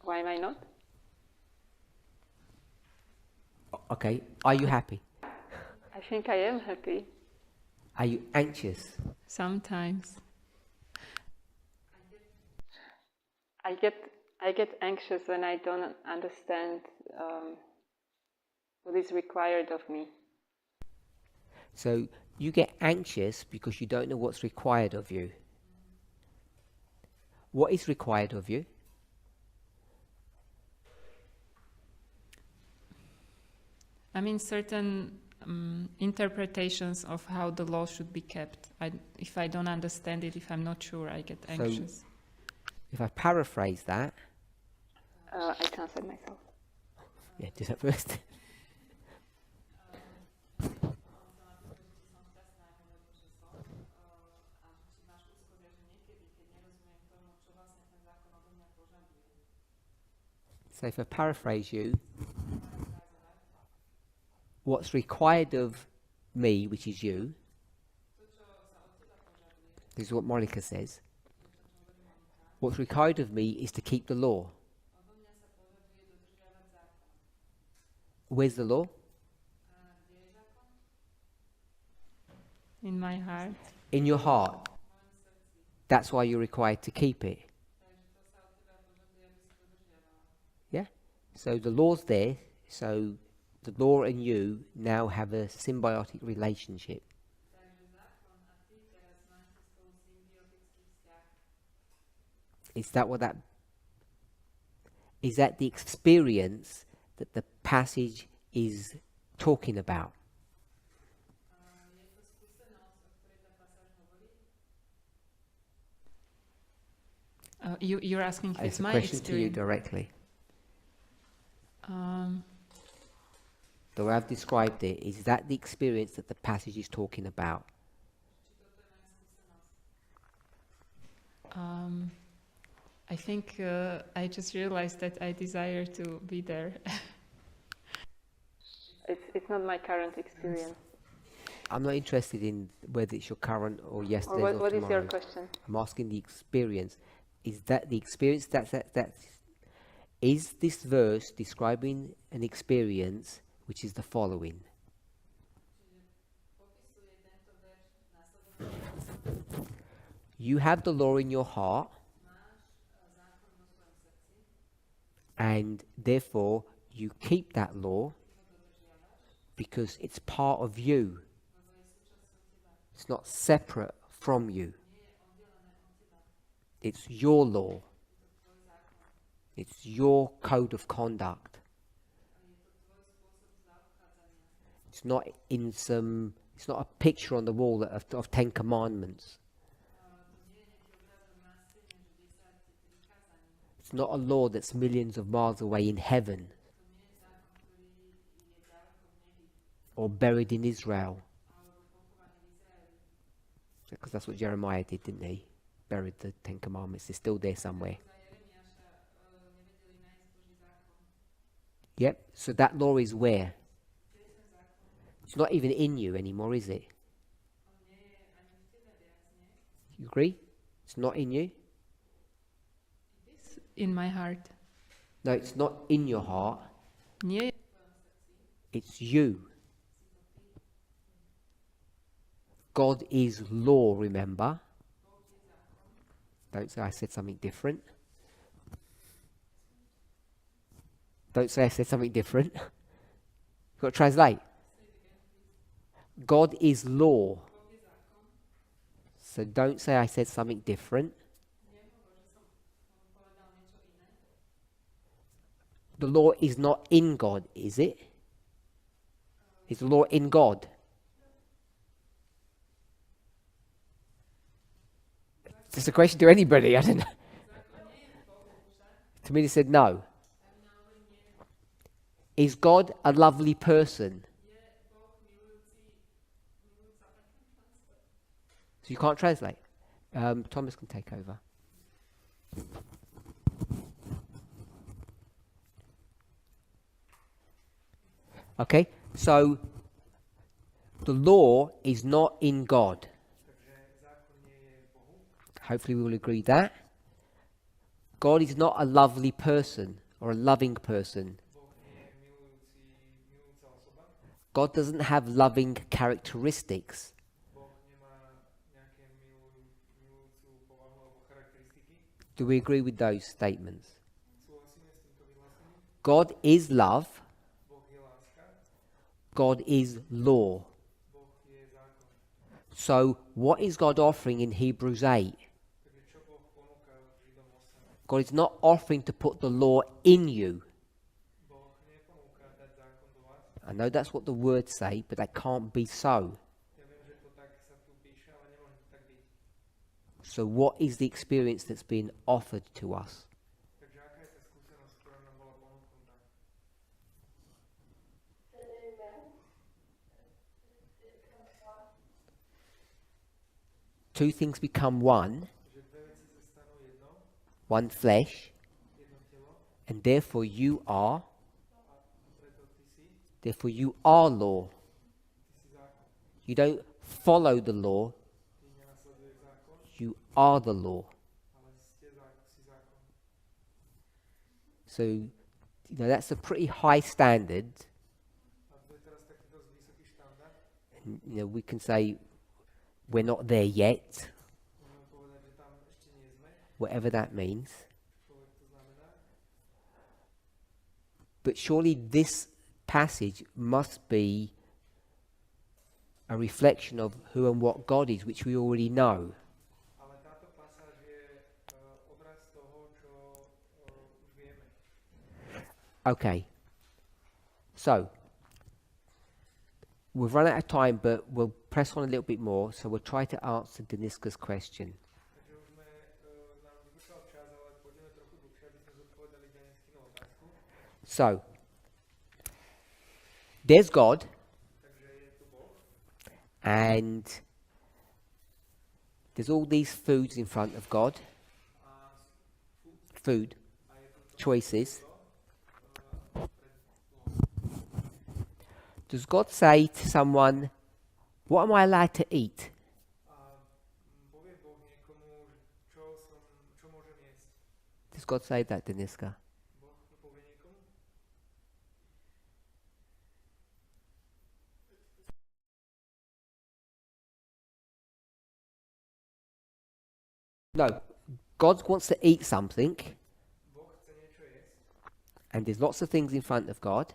Why am I not? Okay. Are you happy? I think I am happy. Are you anxious? Sometimes. I get anxious when I don't understand what is required of me. So you get anxious because you don't know what's required of you. What is required of you? I mean, certain interpretations of how the law should be kept. If I don't understand it, if I'm not sure, I get anxious. If I paraphrase that, I translate myself. yeah, do that first. So if I paraphrase you, what's required of me, which is you, this is what Monica says. What's required of me is to keep the law. Where's the law? In my heart. In your heart. That's why you're required to keep it. Yeah? So the law's there, so the law and you now have a symbiotic relationship. Is that the experience that the passage is talking about? You're asking if It's it's a my question to you experience. directly. Um, The way I've described it, is that the experience that the passage is talking about? I think I just realized that I desire to be there. It's not my current experience. I'm not interested in whether it's your current or yesterday's Or or what is your tomorrow's. question? I'm asking the experience. Is that the experience is this verse describing an experience which is the following? You have the law in your heart, and therefore you keep that law because it's part of you. It's not separate from you. It's your law. It's your code of conduct. It's not in some. It's not a picture on the wall of 10 Commandments. It's not a law that's millions of miles away in heaven or buried in Israel. Because that's what Jeremiah did, didn't he? Buried the Ten Commandments. They're still there somewhere. Yep. So that law is where? It's not even in you anymore, is it? You agree? It's not in you? In my heart. No, it's not in your heart. Nie, It's you. God is law, remember? Don't say I said something different. Don't say I said something different. You've got to translate. God is law. So don't say I said something different. The law is not in God, is it? Is the law in God? It's a question to anybody, I don't know. To me, they said no. Is God a lovely person? So you can't translate. Thomas can take over. Okay, so the law is not in God. Hopefully we will agree that. God is not a lovely person or a loving person. God doesn't have loving characteristics. Do we agree with those statements? God is love. God is law. So what is God offering in Hebrews 8? God is not offering to put the law in you. I know that's what the words say, but that can't be so. So what is the experience that's been offered to us? Two things become one flesh, and therefore you are law. You don't follow the law, you are the law. So, that's a pretty high standard. And, we can say we're not there yet, whatever that means. But surely this passage must be a reflection of who and what God is, which we already know. Okay. So, we've run out of time, but we'll press on a little bit more, so we'll try to answer Deniska's question. So, there's God, and there's all these foods in front of God. Food, choices. Does God say to someone, what am I allowed to eat? Does God say that, Deniska? No. God wants to eat something, and there's lots of things in front of God.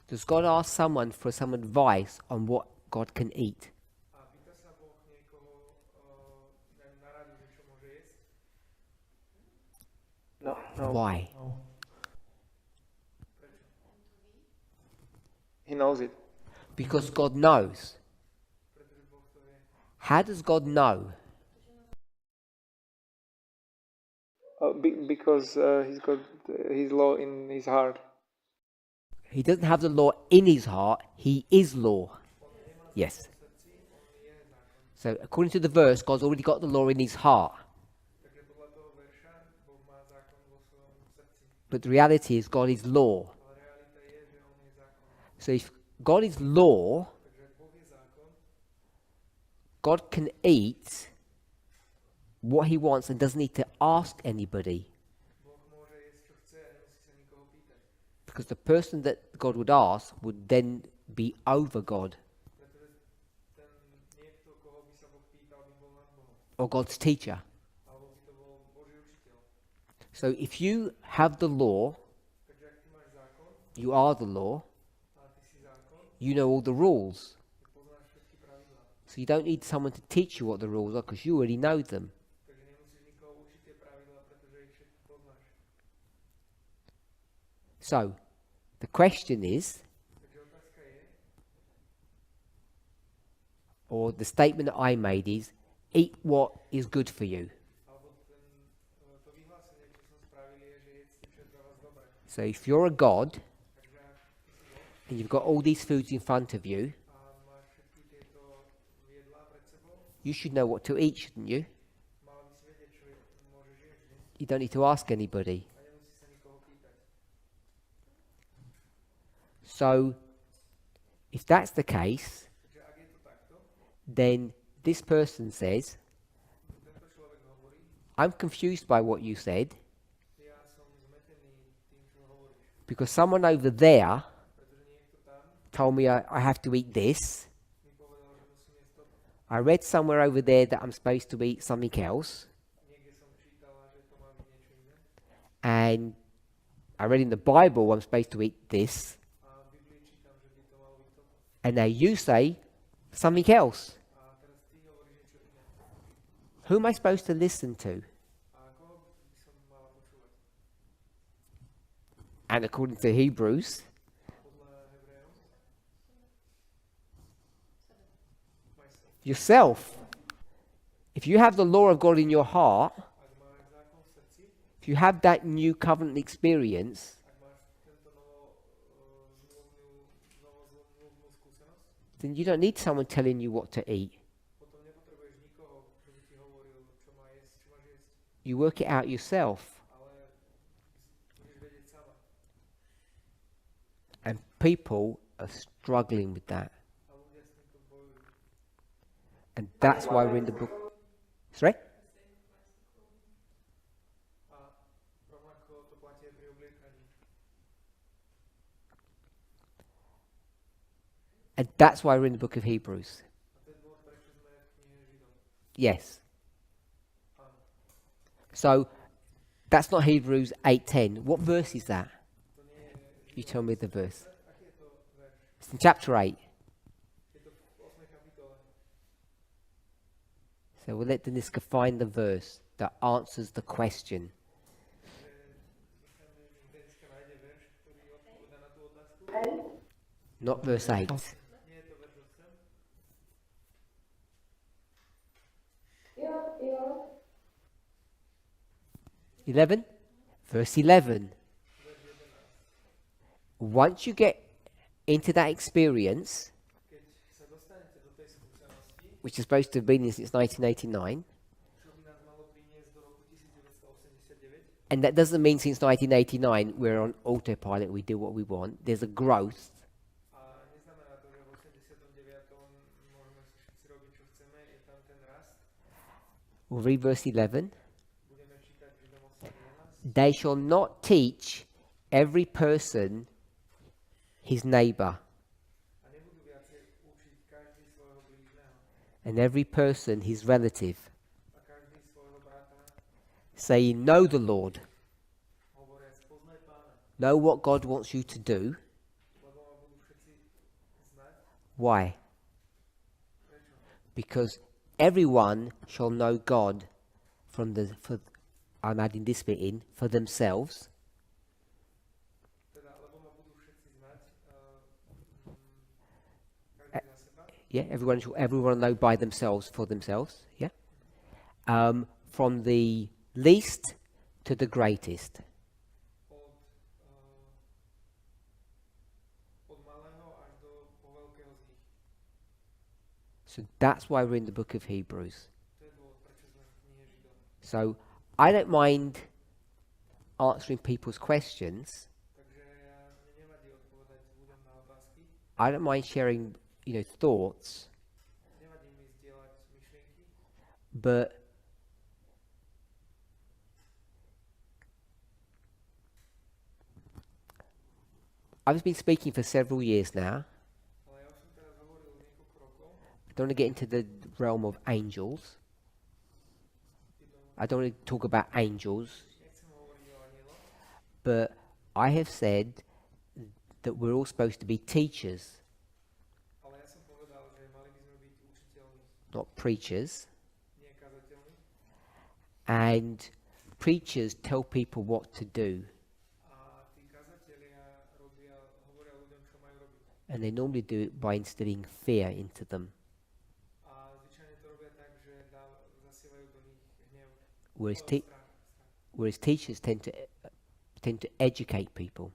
Does God ask someone for some advice on what God can eat? No. Why? No. He knows it. Because God knows. How does God know? Because he's got his law in his heart. He doesn't have the law in his heart, he is law. Yes. So according to the verse, God's already got the law in his heart. But the reality is God is law. So if God is law, God can eat what he wants and doesn't need to ask anybody. Because the person that God would ask would then be over God. Or God's teacher. So if you have the law, you are the law, you know all the rules. So you don't need someone to teach you what the rules are because you already know them. So, the question is, or the statement that I made is, eat what is good for you. So if you're a God, and you've got all these foods in front of you, you should know what to eat, shouldn't you? You don't need to ask anybody. So, if that's the case, then this person says, I'm confused by what you said, because someone over there told me I have to eat this. I read somewhere over there that I'm supposed to eat something else. And I read in the Bible I'm supposed to eat this. And now you say something else. Who am I supposed to listen to? And according to Hebrews, yourself. If you have the law of God in your heart, if you have that new covenant experience, then you don't need someone telling you what to eat. You work it out yourself. And people are struggling with that. And that's why we're in the book. Sorry? And that's why we're in the book of Hebrews. Yes. So, that's not Hebrews 8:10. What verse is that? You tell me the verse. It's in chapter 8. So we'll let Deniska find the verse that answers the question. Not verse 8. 11? Verse 11. Once you get into that experience, which is supposed to have been since 1989, and that doesn't mean since 1989 we're on autopilot, we do what we want. There's a growth. We'll read verse 11. They shall not teach every person his neighbor, and every person his relative, saying, know the Lord. Know what God wants you to do. Why? Because everyone shall know God I'm adding this bit in, for themselves. Yeah, everyone will know by themselves, for themselves. Yeah. From the least to the greatest. od, od malého až po veľkého z nich. So that's why we're in the book of Hebrews. To je dôvod, prečo sme v knihe Židom. So I don't mind answering people's questions. Takže mne nevadí odpovedať ľuďom na otázky. I don't mind sharing, thoughts. Nevadí mi zdieľať myšlienky. But I've been speaking for several years now. Ale ja už som teraz hovoril niekoľko rokov. I don't want to get into the realm of angels. I don't want to talk about angels. Nechcem hovoriť o anieloch, But I have said that we're all supposed to be teachers, ale ja som povedal, že mali by sme byť učiteľmi, not preachers. nie kazateľmi. And preachers tell people what to do. A tí kazatelia hovoria ľuďom, čo majú robiť. And they normally do it by instilling fear into them. A zvyčajne to robia tak, že zasievajú do nich hnev. Whereas, Strach. whereas teachers tend to educate people.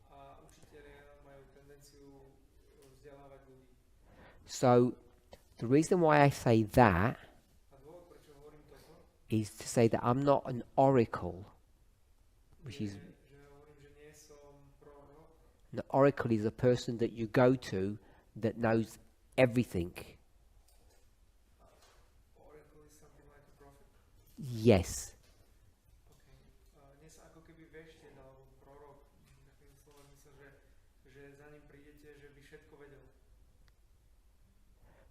A učitelia majú tendenciu vzdelávať ľudí. So the reason why I say that A dôvod, prečo hovorím toto, is to say that I'm not an oracle, which is že hovorím, že nie som prorok. an oracle is a person that you go to that knows everything. Oracle is something like a prophet. Yes. Okay. Nie sa ako keby vešteň alebo prorok. Takým slovom myslím, že za ním prídete, že by všetko vedel.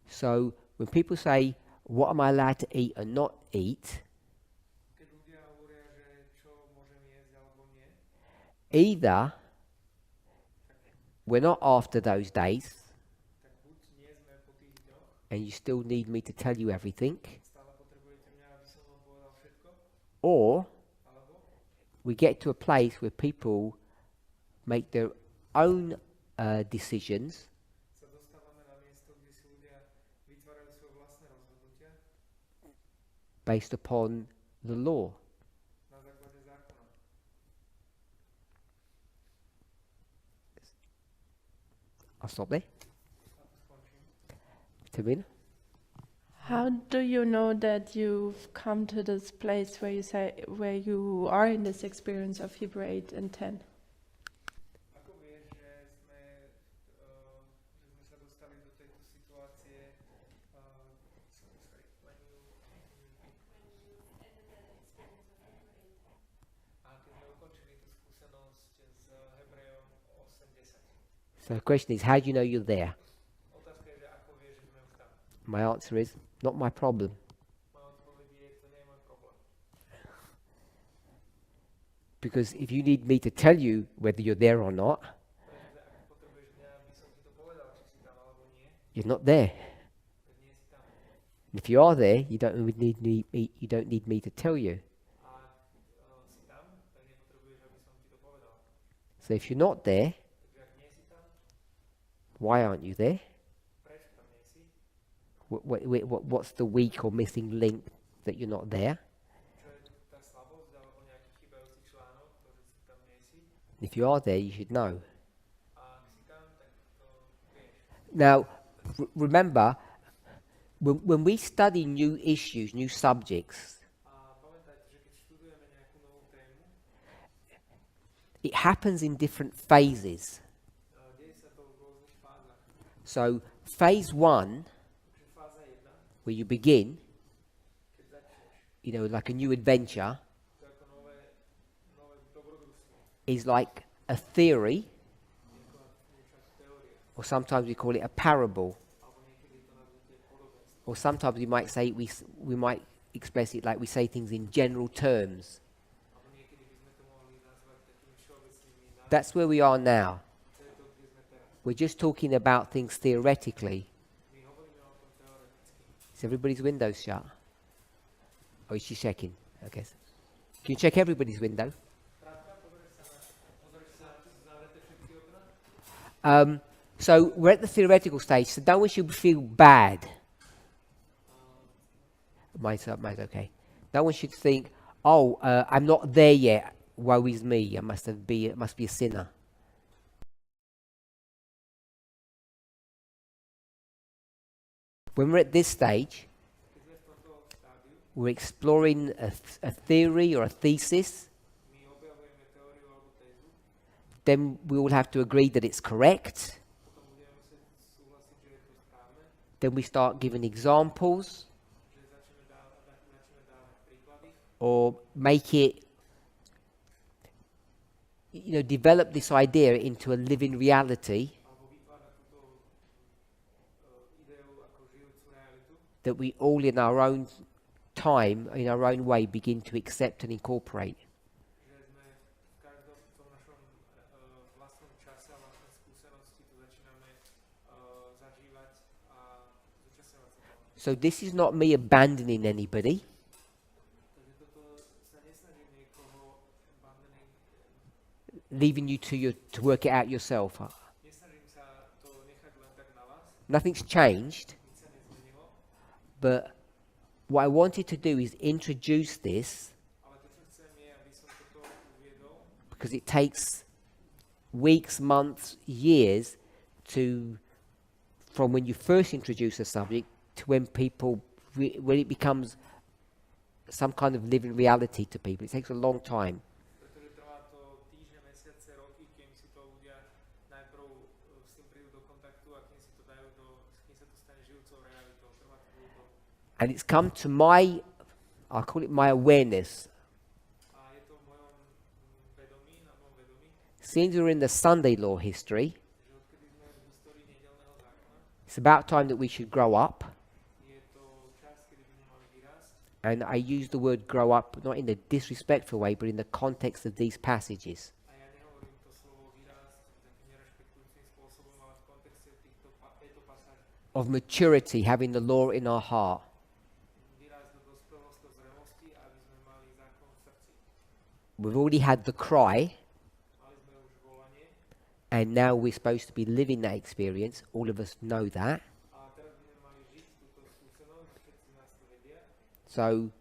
So when people say, what am I allowed to eat and not eat? Keď ľudia hovoria, že čo môžem jesť alebo nie, Either we're not after those days tak buď nie sme po tých dňoch, and you still need me to tell you everything, stále potrebujete mňa, aby som vám povedal všetko, or alebo we get to a place where people make their own decisions sa dostávame na miesto, kde si ľudia vytvárajú svoje vlastné rozhodnutia based upon the law. na základe zákona. I'll stop there. A tu skončím. Tamina? How do you know that you've come to this place where you are in this experience of Hebrew 8 and 10? Ako vieš, že sme sa dostali do tejto situácie, a keď sme ukončili tú skúsenosť s Hebrejom 8:10. So the question is, how do you know you're there? Otázka je, že ako vieš, že sme už tam. My answer is, not my problem. Moja odpoveď je, to nie je môj problém. Because if you need me to tell you whether you're there or not, Pretože ak potrebuješ mňa, aby som ti to povedal, či si tam alebo nie, you're not there. tak nie si tam. And if you are there, you don't need me to tell you. A ak si tam, tak nepotrebuješ, aby som ti to povedal. So if you're not there, Takže ak nie si tam, why aren't you there? prečo tam nie si? What's the weak or missing link that you're not there? Čo je tá slabosť alebo nejaký chýbajúci článok, to, že si tam nie si? If you are there, you should know. A ak si tam, tak to vieš. Now, remember, when we study new issues, new subjects, A pamätajte, že keď študujeme nejakú novú tému, it happens in different phases. deje sa to v rôznych fázach. So, phase 1, Takže fáza 1, where you begin, keď začneš, like a new adventure, to je ako nové dobrodružstvo. is like a theory, Je ako niečo ako teória. or sometimes we call it a parable, Alebo niekedy to nazvete podobenstvo. or sometimes we might say we might express it like we say things in general terms. Alebo niekedy by sme to mohli nazvať takými všeobecnými názvami. That's where we are now. To je to, kde sme teraz. We're just talking about things theoretically. My hovoríme o tom teoreticky. Is everybody's windows shut? Oh, is she checking? Okay. Can you check everybody's window? Prátka, pozrieš sa na zavrete všetky okná? So we're at the theoretical stage, so no one should feel bad. Mine's okay. No one should think, oh, I'm not there yet, woe is me, must be a sinner. When we're at this stage, Keď sme v tomto štádiu, we're exploring a theory or a thesis, my objavujeme teóriu alebo tézu, then we all have to agree that it's correct. potom budeme musieť súhlasiť, že je to správne, Then we start giving examples že začneme dávať príklady, or make it, develop this idea into a living reality alebo vytvárať túto ideu ako žijúcu realitu, that we all in our own time, in our own way, begin to accept and incorporate. že sme v každom tom našom vlastnom čase a vlastnej skúsenosti to začíname zažívať a zúčastňovať sa toho. So this is not me abandoning anybody. Takže toto sa nesnažím niekoho abandoning, Leaving you to work it out yourself. nesnažím sa to nechať len tak na vás, Nothing's changed, nič sa nezmenilo, but what I wanted to do is introduce this ale to, čo chcem je, aby som toto uviedol, because it takes weeks, months, years from when you first introduce a subject to when when it becomes some kind of living reality to people. It takes a long time. pretože trvá to týždne, mesiace, roky, kým si to ľudia najprv s tým prídu do kontaktu a kým si to dajú kým sa to stane žijúcou realitou. Trvá to dlho. And it's come to I'll call it my awareness. A je to v mojom vedomí, na mojom vedomí, Since we're in the Sunday law history, že odkedy sme v histórii nedelného zákona, it's about time that we should grow up. je to čas, kedy by sme mali vyrásť. And I use the word grow up not in a disrespectful way, but in the context of these passages. A ja nehovorím to slovo vyrásť takým nerešpektujúcim spôsobom, ale v kontexte tejto pasáže. Of maturity, having the law in our heart. Vyrásť do dospelosti, do zrelosti, aby sme mali zákon v srdci. We've already had the cry, Mali sme už volanie and now we're supposed to be living that experience. All of us know that. a teraz by sme mali žiť túto skúsenosť, všetci nás to vedia. So,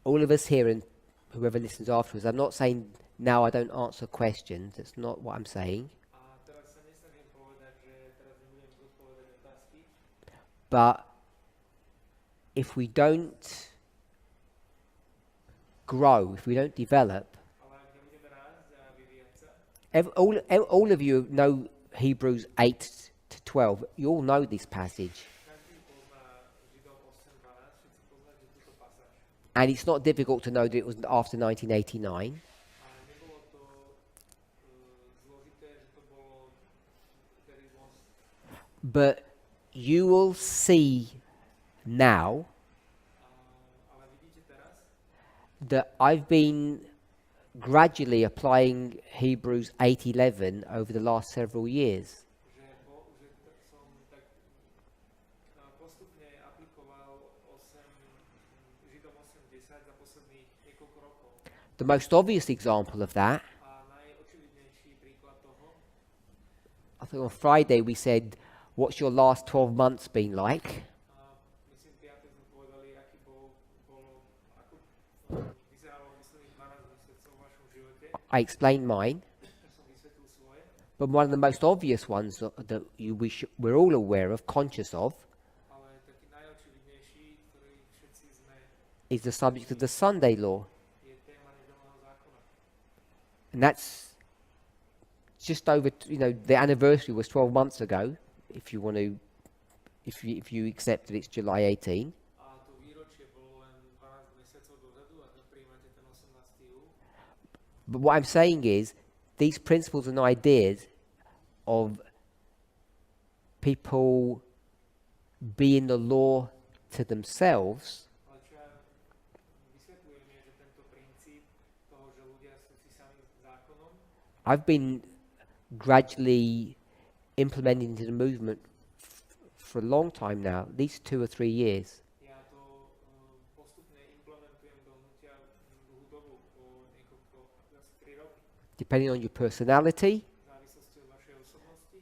all of us here and whoever listens afterwards, I'm not saying now I don't answer questions. That's not what I'm saying. A teraz sa nesnažím povedať, že teraz nebudem zodpovedať otázky, But if we don't grow, if we don't develop, ale ak nebudeme rásť a vyvíjať sa, all of you know Hebrews 8 to 12. You all know this passage. každý pozná Židov 8.12, všetci poznáte túto pasáž. And it's not difficult to know that it was after 1989. A nebolo to zložité, že to bolo vtedy von. But you will see now Ale vidíte teraz, that I've been gradually applying Hebrews 8:11 over the last several years. že som tak postupne aplikoval Židom 8.10 za posledných niekoľko rokov. The most obvious example of that, A najočividnejší príklad toho, I think on Friday we said, what's your last 12 months been like? myslím, piatok sme povedali, ako vyzeralo posledných 12 mesiacov v vašom živote. I explained mine. Ja som vysvetlil svoje. But one of the most obvious ones that we're all aware of, conscious of, Ale taký najočividnejší, ktorý všetci sme, is the subject of the Sunday law. je téma nedelného zákona. And that's just over, the anniversary was 12 months ago, if you want to, if you accept that it's July 18. A to výročie bolo len 12 mesiacov dozadu, ak nepríjmate ten 18. júl. But what I'm saying is, these principles and ideas of people being the law to themselves Ale čo ja vysvetľujem je, že tento princíp toho, že ľudia sú si sami zákonom, I've been gradually implementing into the movement for a long time now, at least 2 or 3 years. ja to postupne implementujem do hnutia dlhú dobu, po niekoľko, asi 3 roky. Depending on your personality, V závislosti od vašej osobnosti,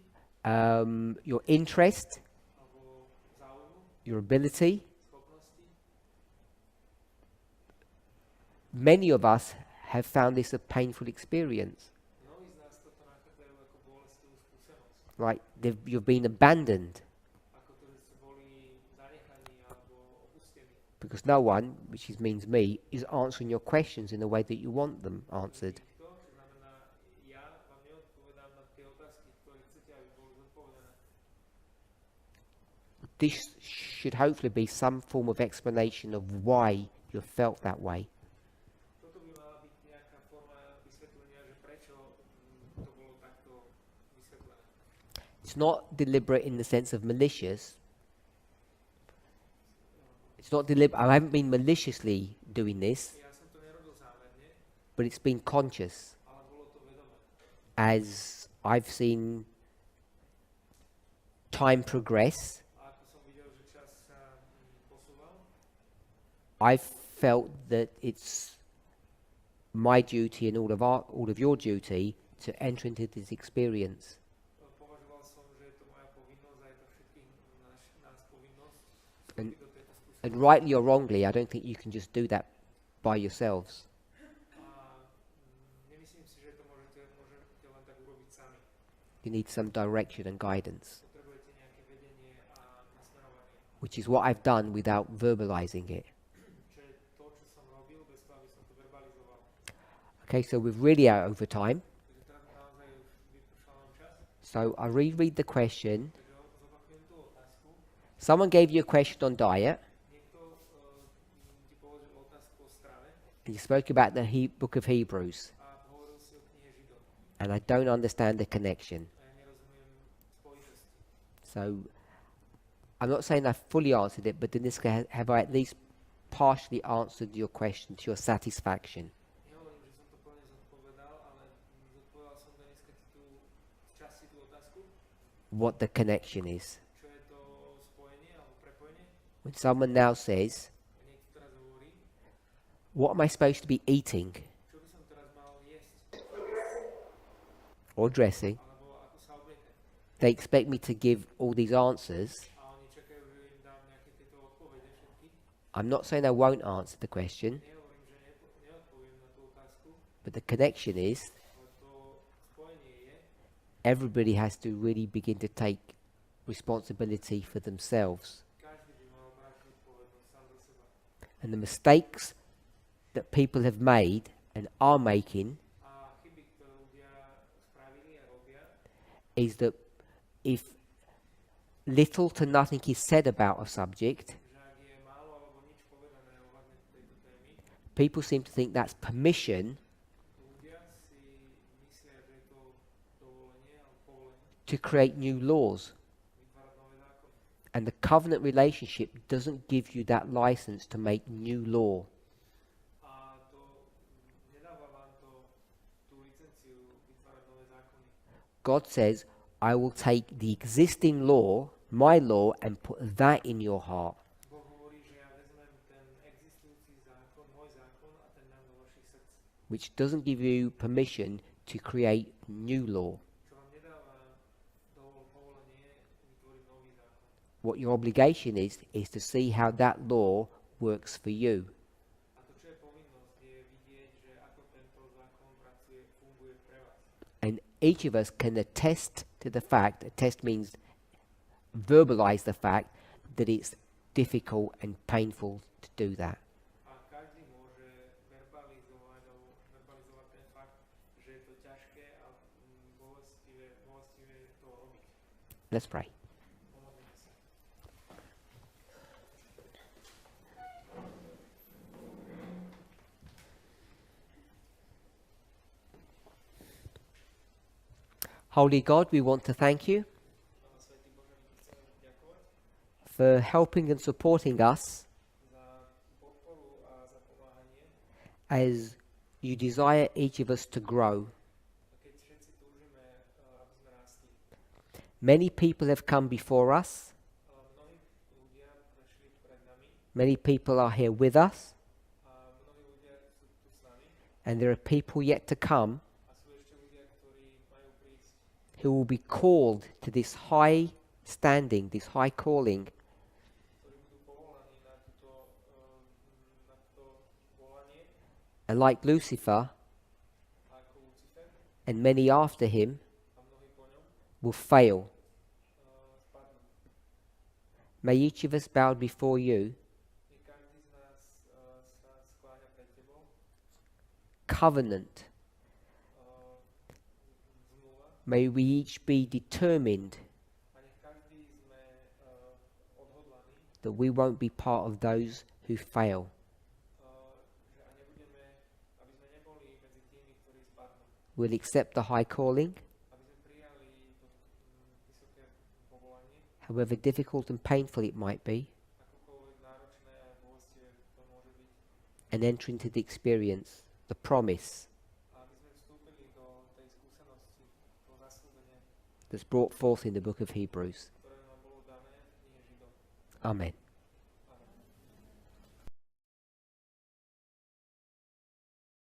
your interest, alebo záujmu, your ability, schopnosti, many of us have found this a painful experience. Mnohí z nás toto nachádzajú ako bolestivú skúsenosť. Like you've been abandoned Ako to, že ste boli zanechaní alebo opustení. because no one, which means me, is answering your questions in the way that you want them answered. Nikto, čo znamená, ja vám neodpovedám na tie otázky, ktoré chcete, aby boli zodpovedané. This should hopefully be some form of explanation of why you felt that way. Toto by mala byť nejaká forma vysvetlenia, že prečo to bolo takto vysvetlené. It's not deliberate in the sense of malicious. It's not deliberate. I haven't been maliciously doing this, Ja som to nerobil zámerne, but it's been conscious ale bolo to vedomé. as I've seen time progress. A ako som videl, že čas sa posúval, I've felt that it's my duty and all of your duty to enter into this experience. považoval som, že je to moja povinnosť a je to všetkých nás povinnosť And- vstúpiť do tejto skúsenosti. And rightly or wrongly, I don't think you can just do that by yourselves. A nemyslím si, že to môžete len tak urobiť sami. You need some direction and guidance, Potrebujete nejaké vedenie a nasmerovanie. which is what I've done without verbalizing it. Čo je to, čo som robil, bez toho, aby som to verbalizoval. Okay, so we're really out over time. Takže teraz naozaj už vypršal nám čas. So I reread the question. Takže zopakujem tú otázku. Someone gave you a question on diet, Niekto ti položil otázku o strave and you spoke about the book of Hebrews, a hovoril si o knihe Židov. and I don't understand the connection. A ja nerozumiem spojitosti. So I'm not saying I fully answered it, but in this case, have I at least partially answered your question to your satisfaction? Nehovorím, že som to plne zodpovedal, ale zodpovedal som dneska ti tú časti tú otázku. What the connection is. Čo je to spojenie alebo prepojenie? When someone now says, A niekto teraz hovorí, what am I supposed to be eating čo by som teraz mal jesť or dressing? alebo ako sa obliekať. They expect me to give all these answers. A oni čakajú, že im dám nejaké tieto odpovede všetky. I'm not saying I won't answer the question, Nehovorím, že neodpoviem na tú otázku, but the connection is ale to spojenie je, everybody has to really begin to take responsibility for themselves. každý by mal brať zodpovednosť sám za seba. And the mistakes that people have made and are making A chyby, ktoré ľudia spravili a robia, is that if little to nothing is said about a subject, že ak je málo alebo nič povedané ohľadne tejto témy, people seem to think that's permission ľudia si myslia, že je to dovolenie alebo povolenie to create new laws. vytvárať nové zákony. And the covenant relationship doesn't give you that license to make new law. A to nedáva vám to tú licenciu vytvárať nové zákony. God says, I will take the existing law, my law, and put that in your heart. Boh hovorí, že ja vezmem ten existujúci zákon, môj zákon a ten dám do vašich srdc. Which doesn't give you permission to create new law. Čo vám nedáva povolenie vytvoriť nový zákon. What your obligation is to see how that law works for you. A to, čo je povinnosť, je vidieť, že ako tento zákon pracuje, funguje pre vás. And each of us can attest to the fact, attest means verbalize the fact that it's difficult and painful to do that. A každý môže verbalizovať ten fakt, že je to ťažké a bolestivé to robiť. Let's pray. Pomodlíme sa. Holy God, we want to thank you Svätý Bože, my ti chceme ďakovať for helping and supporting us za podporu a za pomáhanie. as you desire each of us to grow. A keď všetci túžime, aby sme rástli. Many people have come before us. Mnohí ľudia prešli pred nami Many people are here with us. a mnohí ľudia sú tu s nami And there are people yet to come a sú ešte ľudia, ktorí majú prísť, who will be called to this high standing, this high calling. ktorí budú povolaní na toto volanie And like Lucifer a ako Lucifer and many after him a mnohí po ňom will fail. spadnú. May each of us bow before you, I každý z nás sa skláňa pred tebou, covenant. zmluva, May we each be determined a nech každý sme odhodlaní, that we won't be part of those who fail. že a nebudeme, aby sme neboli medzi tými, ktorí spadnú. We'll accept the high calling, Aby sme prijali to vysoké povolanie, however difficult and painful it might be, akokoľvek náročné a bolestivé to môže byť, and enter into the experience, the promise a aby sme vstúpili do tej skúsenosti, toho zasľúbenia, that's brought forth in the book of Hebrews. ktoré nám bolo dané v knihe Židov. Amen.